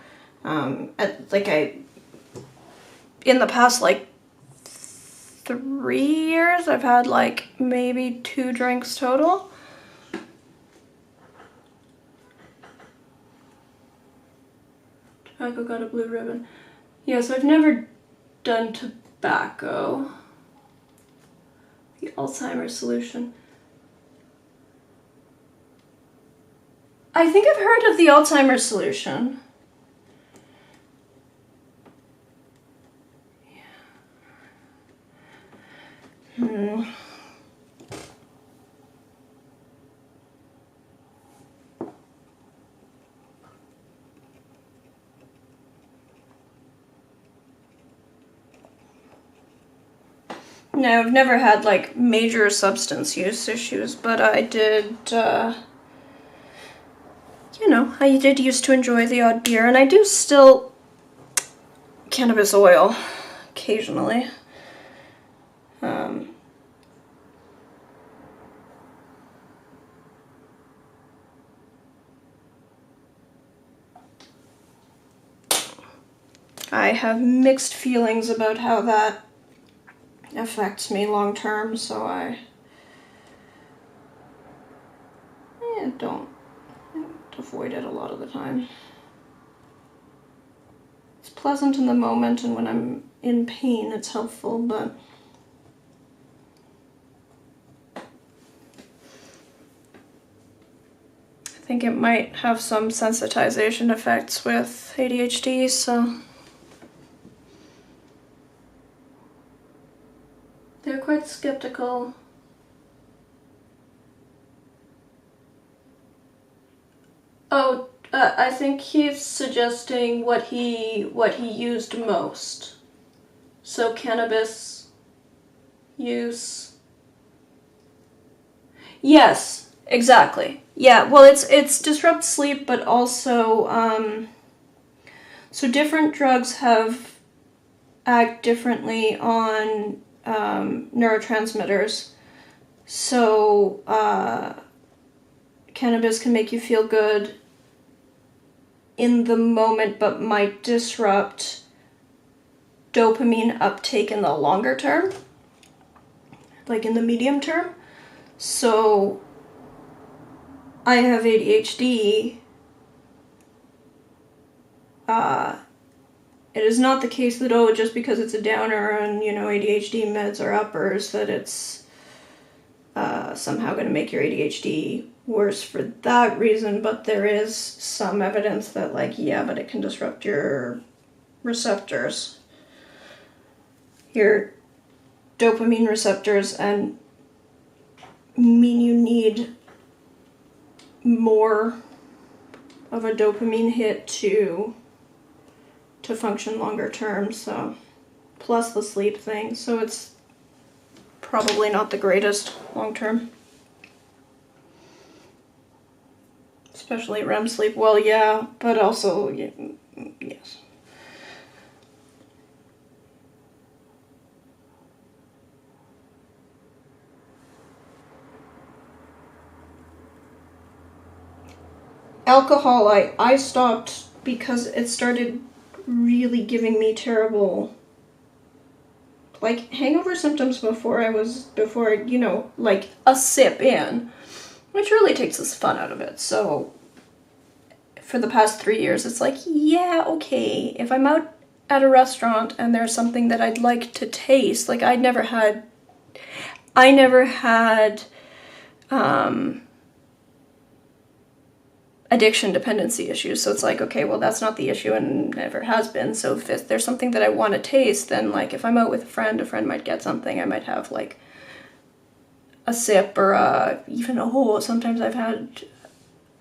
In the past like 3 years, I've had like maybe 2 drinks total. Tobacco got a blue ribbon. Yeah, so I've never done tobacco. The Alzheimer's solution. I think I've heard of the Alzheimer's solution. No, I've never had like major substance use issues, but I did, I did used to enjoy the odd beer, and I do still cannabis oil occasionally. I have mixed feelings about how that affects me long term, so I don't avoid it a lot of the time. It's pleasant in the moment, and when I'm in pain it's helpful, but think it might have some sensitization effects with ADHD, so they're quite skeptical. Oh, I think he's suggesting what he used most. So cannabis use. Yes, exactly. Yeah, well, it's disrupt sleep, but also so different drugs act differently on neurotransmitters. So cannabis can make you feel good in the moment, but might disrupt dopamine uptake in the longer term, like in the medium term. So I have ADHD. It is not the case that, oh, just because it's a downer and, you know, ADHD meds are uppers, that it's somehow going to make your ADHD worse for that reason, but there is some evidence that, like, yeah, but it can disrupt your receptors, your dopamine receptors, and mean you need more of a dopamine hit to function longer term, so plus the sleep thing, so it's probably not the greatest long term. Especially REM sleep. Well, yeah, but also, yes. Alcohol, I stopped because it started really giving me terrible, like, hangover symptoms before, you know, like, a sip in, which really takes the fun out of it. So for the past 3 years, it's like, yeah, okay, if I'm out at a restaurant and there's something that I'd like to taste, like, I never had addiction dependency issues, so it's like, okay, well, that's not the issue and never has been. So if there's something that I want to taste, then, like, if I'm out with a friend might get something, I might have, like, a sip, or sometimes I've had,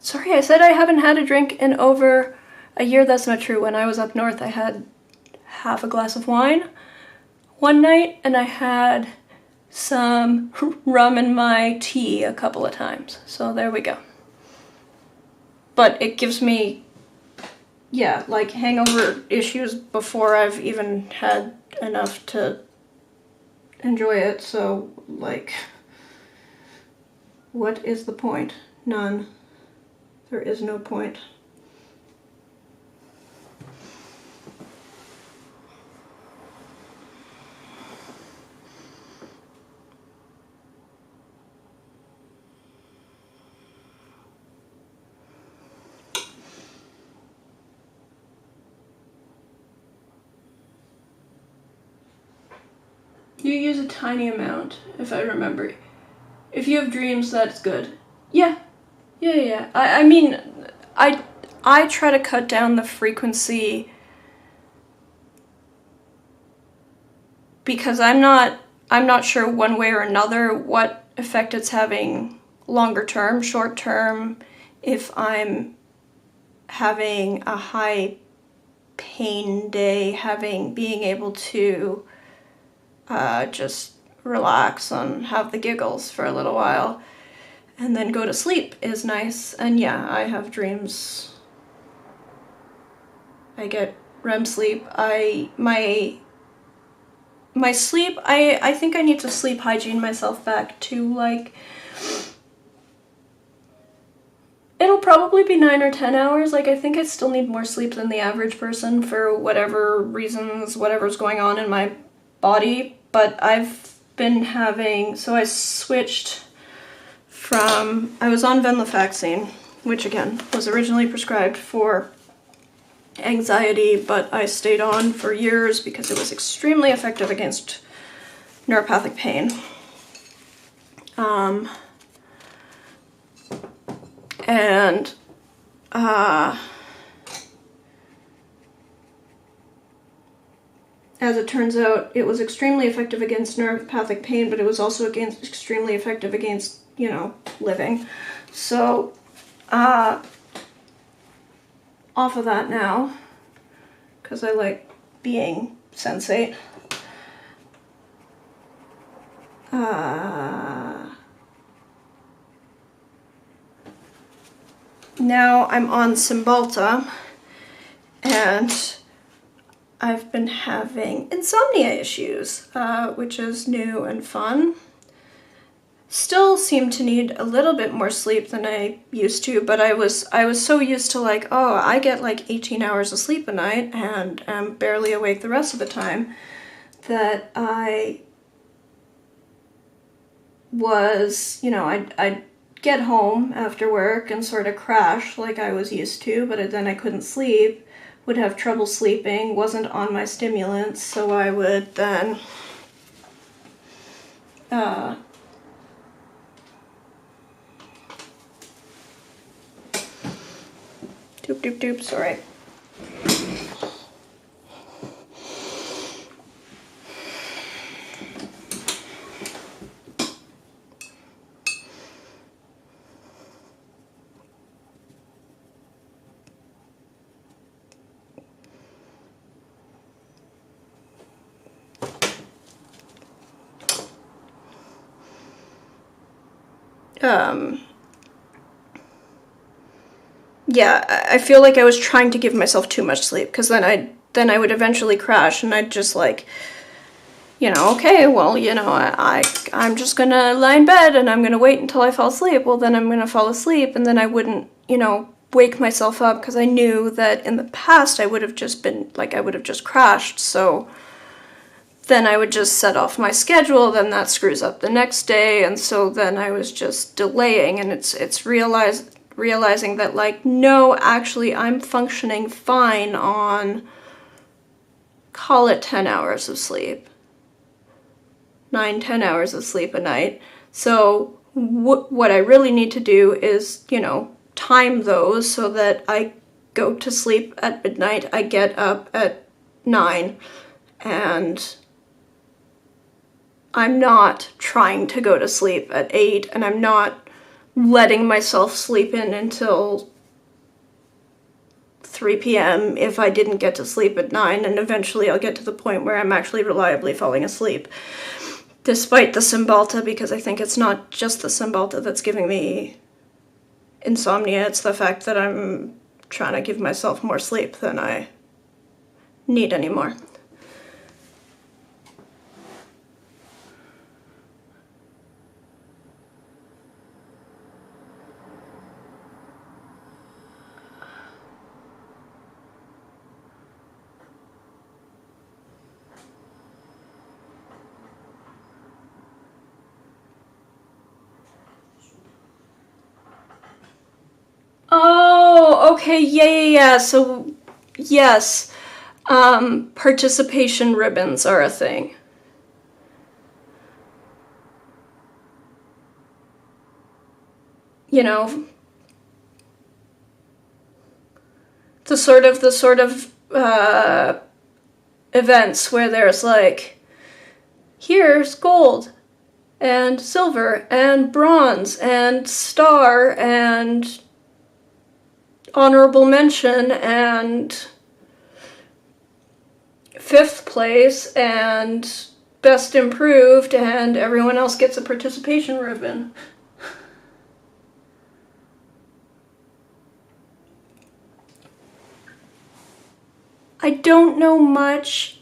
sorry, I said I haven't had a drink in over a year. That's not true. When I was up north, I had half a glass of wine one night, and I had some rum in my tea a couple of times, so there we go. But it gives me, yeah, like, hangover issues before I've even had enough to enjoy it, so, like, what is the point? None. There is no point. You use a tiny amount, if I remember. If you have dreams, that's good. Yeah. I mean, I try to cut down the frequency because I'm not sure one way or another what effect it's having longer term, short term, if I'm having a high pain day, being able to just relax and have the giggles for a little while and then go to sleep is nice. And yeah, I have dreams. I get REM sleep. My sleep, I think I need to sleep hygiene myself back to, like, it'll probably be 9 or 10 hours. Like, I think I still need more sleep than the average person for whatever reasons, whatever's going on in my body. But I've been having, so I switched from, I was on venlafaxine, which again was originally prescribed for anxiety, but I stayed on for years because it was extremely effective against neuropathic pain. And as it turns out, it was extremely effective against neuropathic pain, but it was also extremely effective against, you know, living. So, off of that now, because I like being sensate. Now I'm on Cymbalta, and I've been having insomnia issues, which is new and fun. Still seem to need a little bit more sleep than I used to, but I was so used to like, oh, I get like 18 hours of sleep a night and am barely awake the rest of the time, that I was, you know, I'd get home after work and sort of crash like I was used to, but then I couldn't sleep, would have trouble sleeping, wasn't on my stimulants, so I would then doop doop doop, sorry. Yeah, I feel like I was trying to give myself too much sleep, because then I would eventually crash, and I'd just like, you know, okay, well, you know, I'm just gonna lie in bed and I'm gonna wait until I fall asleep. Well, then I'm gonna fall asleep, and then I wouldn't, you know, wake myself up, because I knew that in the past I would have just been, like, I would have just crashed, so then I would just set off my schedule, then that screws up the next day, and so then I was just delaying, and it's realizing that, like, no, actually, I'm functioning fine on, call it 10 hours of sleep. 9-10 hours of sleep a night. So what I really need to do is, you know, time those so that I go to sleep at midnight, I get up at 9, and I'm not trying to go to sleep at 8, and I'm not letting myself sleep in until 3 p.m. if I didn't get to sleep at 9, and eventually I'll get to the point where I'm actually reliably falling asleep. Despite the Cymbalta, because I think it's not just the Cymbalta that's giving me insomnia, it's the fact that I'm trying to give myself more sleep than I need anymore. Oh, okay, yeah. So, yes, participation ribbons are a thing. You know, the sort of events where there's like, here's gold and silver and bronze and star and honorable mention and 5th place and best improved, and everyone else gets a participation ribbon. I don't know much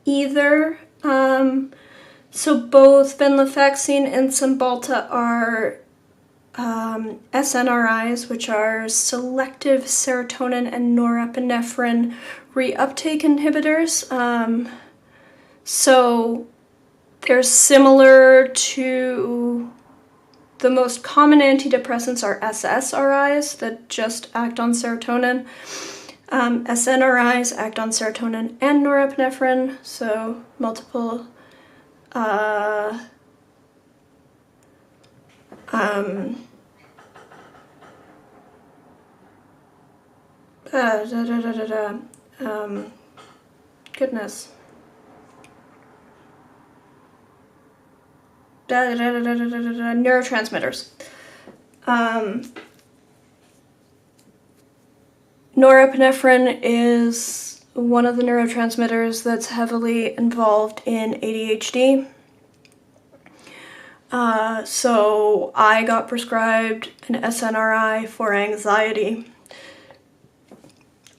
either. So both venlafaxine and Cymbalta are SNRIs, which are selective serotonin and norepinephrine reuptake inhibitors. So they're similar to the most common antidepressants are SSRIs that just act on serotonin. SNRIs act on serotonin and norepinephrine, so multiple Goodness. Neurotransmitters. Norepinephrine is one of the neurotransmitters that's heavily involved in ADHD. So I got prescribed an SNRI for anxiety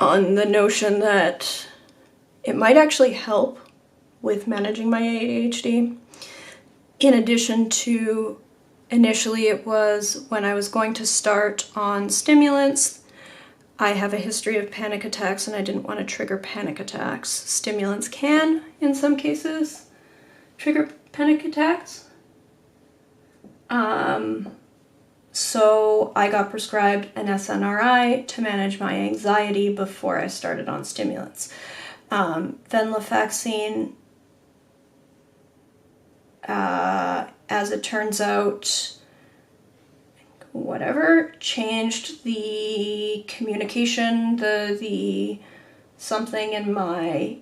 on the notion that it might actually help with managing my ADHD. In addition to, initially it was when I was going to start on stimulants. I have a history of panic attacks and I didn't want to trigger panic attacks. Stimulants can, in some cases, trigger panic attacks. So I got prescribed an SNRI to manage my anxiety before I started on stimulants. Venlafaxine, as it turns out, changed the communication, the something in my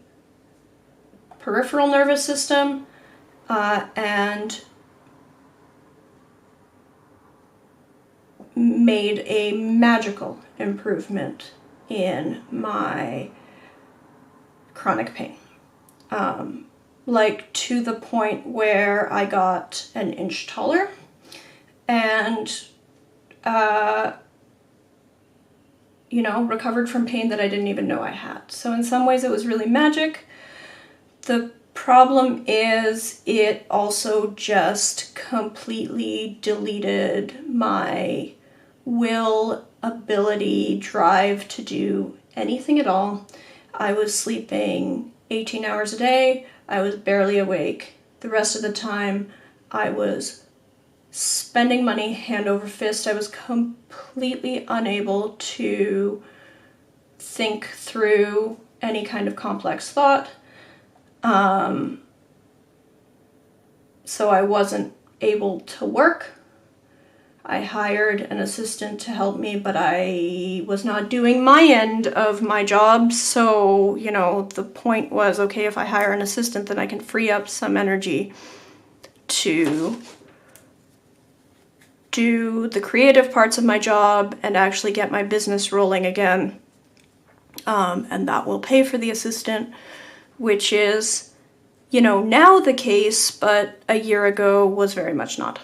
peripheral nervous system, and made a magical improvement in my chronic pain. Like to the point where I got an inch taller and, recovered from pain that I didn't even know I had. So in some ways it was really magic. The problem is it also just completely deleted my will, ability, drive to do anything at all. I was sleeping 18 hours a day. I was barely awake. The rest of the time I was spending money hand over fist. I was completely unable to think through any kind of complex thought. So I wasn't able to work. I hired an assistant to help me, but I was not doing my end of my job. So, the point was, okay, if I hire an assistant, then I can free up some energy to do the creative parts of my job and actually get my business rolling again. And that will pay for the assistant, which is, now the case, but a year ago was very much not.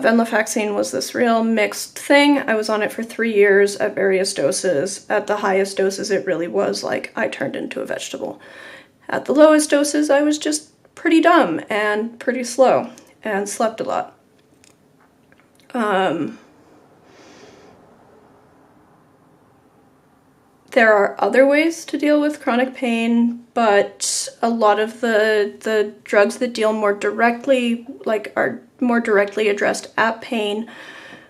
Venlafaxine was this real mixed thing. I was on it for 3 years at various doses. At the highest doses, it really was like I turned into a vegetable. At the lowest doses, I was just pretty dumb and pretty slow and slept a lot. There are other ways to deal with chronic pain, but a lot of the drugs that deal more directly, are more directly addressed at pain,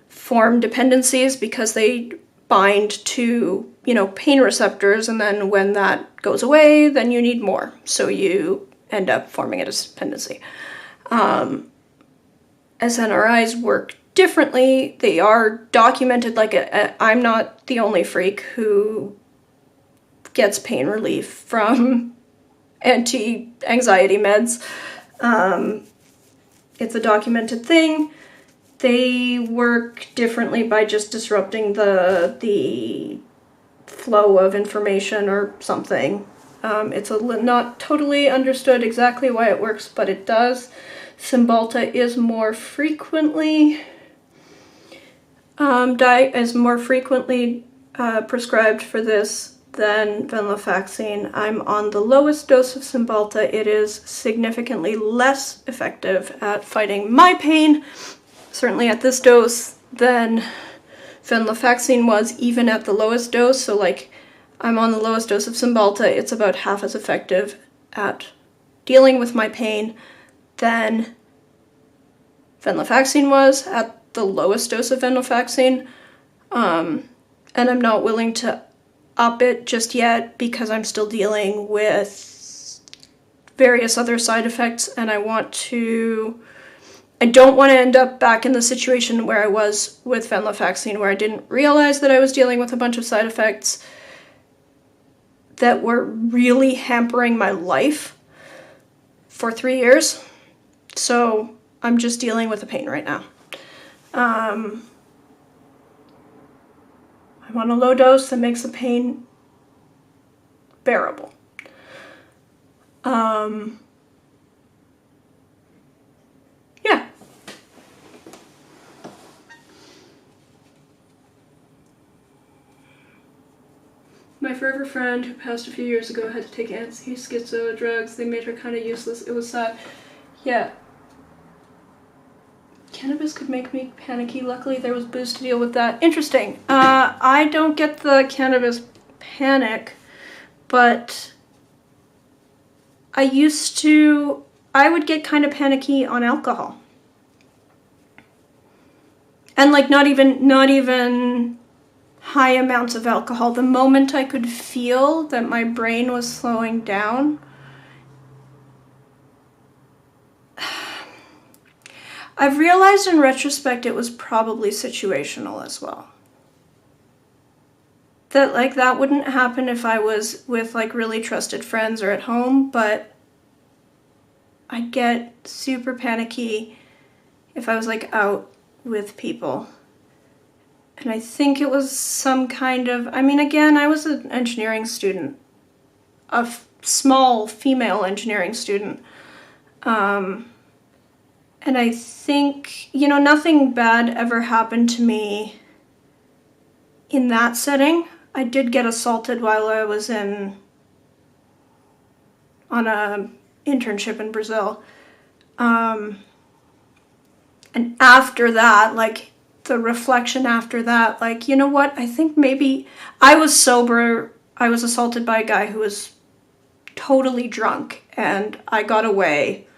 form dependencies because they bind to, pain receptors, and then when that goes away, then you need more. So you end up forming a dependency. SNRIs work differently. They are documented. I'm not the only freak who gets pain relief from anti-anxiety meds. It's a documented thing. They work differently by just disrupting the flow of information or something. It's not totally understood exactly why it works, but it does. Cymbalta is more frequently prescribed for this than venlafaxine. I'm on the lowest dose of Cymbalta. It is significantly less effective at fighting my pain, certainly at this dose, than venlafaxine was even at the lowest dose. So I'm on the lowest dose of Cymbalta. It's about half as effective at dealing with my pain than venlafaxine was at the lowest dose of venlafaxine. And I'm not willing to up it just yet because I'm still dealing with various other side effects, and I want to I don't want to end up back in the situation where I was with venlafaxine, where I didn't realize that I was dealing with a bunch of side effects that were really hampering my life for 3 years. So I'm just dealing with the pain right now. I'm on a low dose that makes the pain bearable. Yeah. My forever friend who passed a few years ago had to take anti-schizo drugs. They made her kind of useless. It was sad. Yeah. Cannabis could make me panicky. Luckily, there was booze to deal with that. Interesting. I don't get the cannabis panic, but I would get kind of panicky on alcohol. And like not even high amounts of alcohol. The moment I could feel that my brain was slowing down, I've realized in retrospect it was probably situational as well. That like that wouldn't happen if I was with like really trusted friends or at home, but I'd get super panicky if I was like out with people. And I think it was some kind of, I mean, again, I was an engineering student, a small female engineering student. And I think, nothing bad ever happened to me in that setting. I did get assaulted while I was on a internship in Brazil. And after that, like, the reflection after that, like, you know what, I think maybe I was sober. I was assaulted by a guy who was totally drunk, and I got away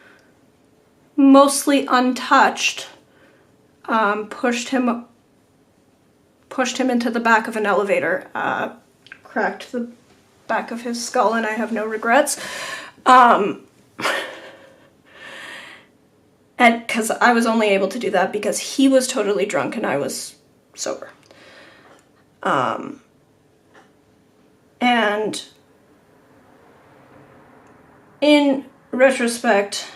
mostly untouched. Pushed him into the back of an elevator, cracked the back of his skull, and I have no regrets. And because I was only able to do that because he was totally drunk and I was sober. And in retrospect,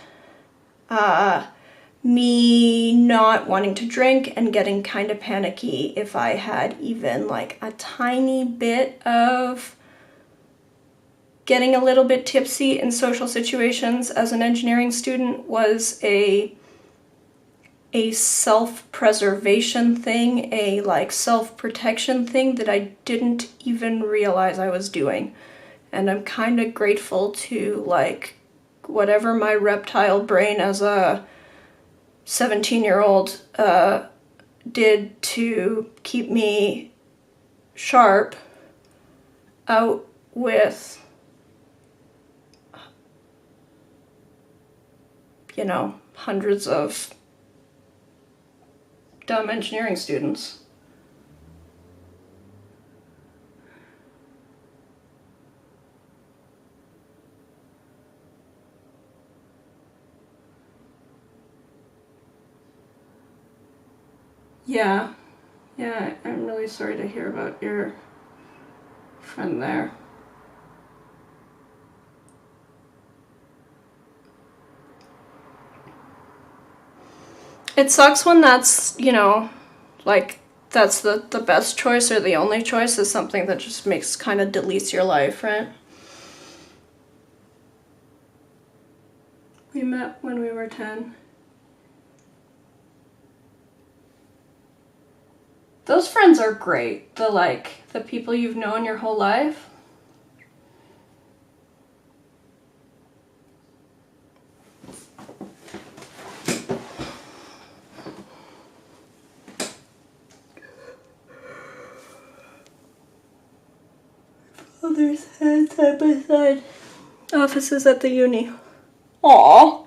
me not wanting to drink and getting kind of panicky if I had even like a tiny bit of getting a little bit tipsy in social situations as an engineering student was a self-preservation thing, a like self-protection thing that I didn't even realize I was doing. And I'm kind of grateful to like whatever my reptile brain as a 17-year-old did to keep me sharp out with hundreds of dumb engineering students. Yeah, I'm really sorry to hear about your friend there. It sucks when that's, like, that's the best choice or the only choice is something that just kind of deletes your life, right? We met when we were 10. Those friends are great. The people you've known your whole life. Father's head side by side. Offices at the uni. Aww.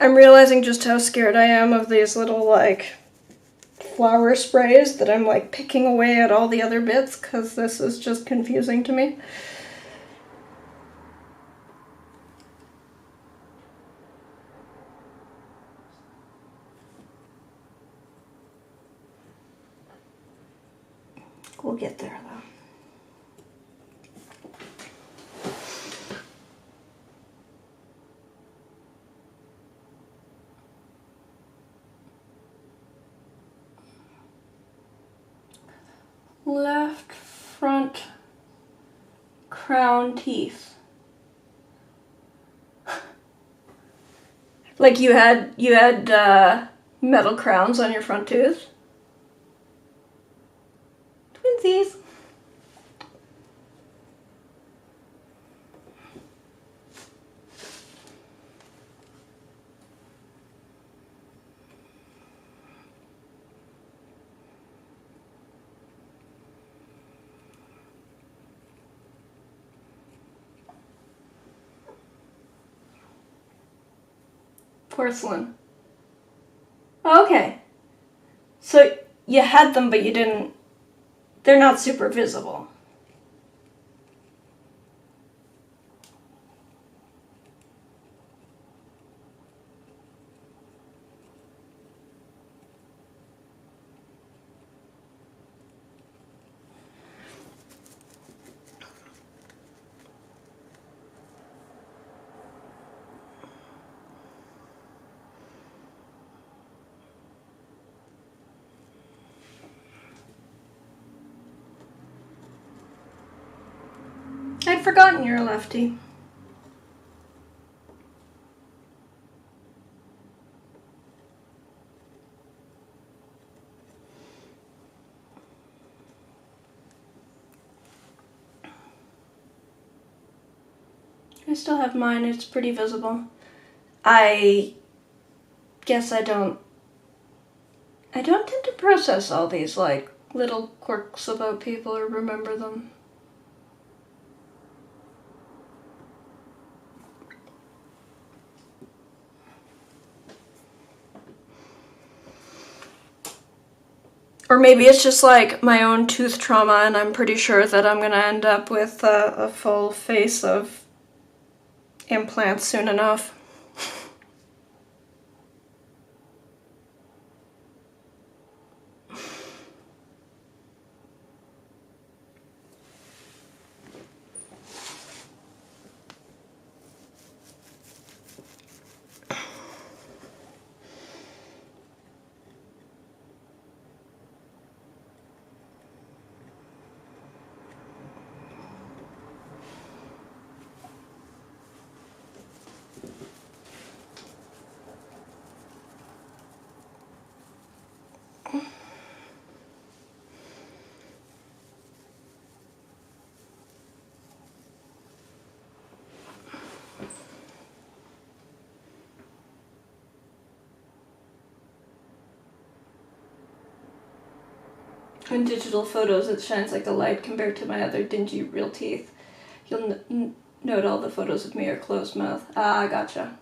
I'm realizing just how scared I am of these little, like, flower sprays that I'm, like, picking away at all the other bits, because this is just confusing to me. We'll get there, though. Left front crown teeth. Like you had metal crowns on your front tooth? Twinsies. Porcelain. Okay. So you had them, but you didn't... They're not super visible. I'd forgotten you're a lefty. I still have mine, it's pretty visible. I guess I don't tend to process all these, like, little quirks about people or remember them. Or maybe it's just like my own tooth trauma and I'm pretty sure that I'm gonna end up with a full face of implants soon enough. In digital photos, it shines like a light compared to my other dingy real teeth. You'll note all the photos of me are closed mouth. Ah, gotcha.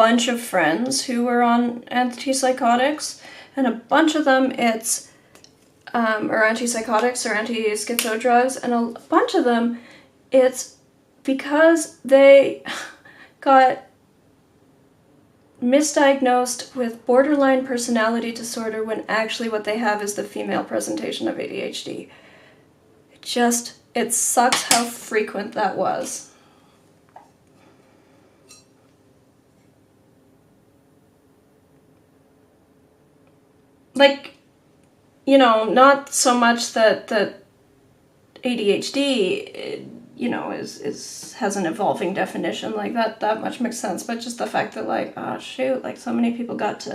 bunch of friends who were on antipsychotics, and a bunch of them it's, or antipsychotics or anti-schizo drugs, and a bunch of them it's because they got misdiagnosed with borderline personality disorder when actually what they have is the female presentation of ADHD. It sucks how frequent that was. Like, you know, not so much that ADHD, you know, has an evolving definition, like that much makes sense, but just the fact that, like, oh shoot, like so many people got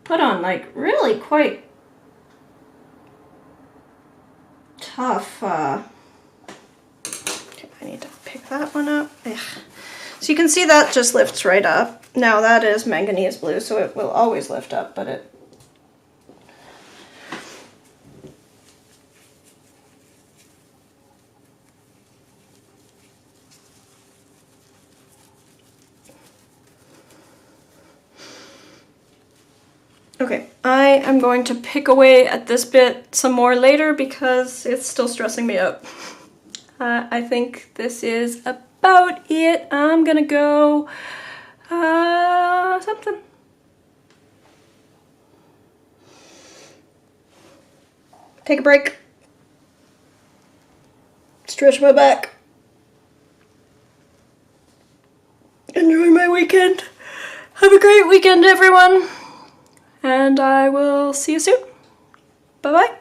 put on like really quite tough, okay, I need to pick that one up. Ugh. So you can see that just lifts right up. Now that is manganese blue, so it will always lift up, but it... Okay, I am going to pick away at this bit some more later because it's still stressing me out. I think this is about it. I'm gonna go something. Take a break. Stretch my back. Enjoy my weekend. Have a great weekend, everyone. And I will see you soon. Bye-bye.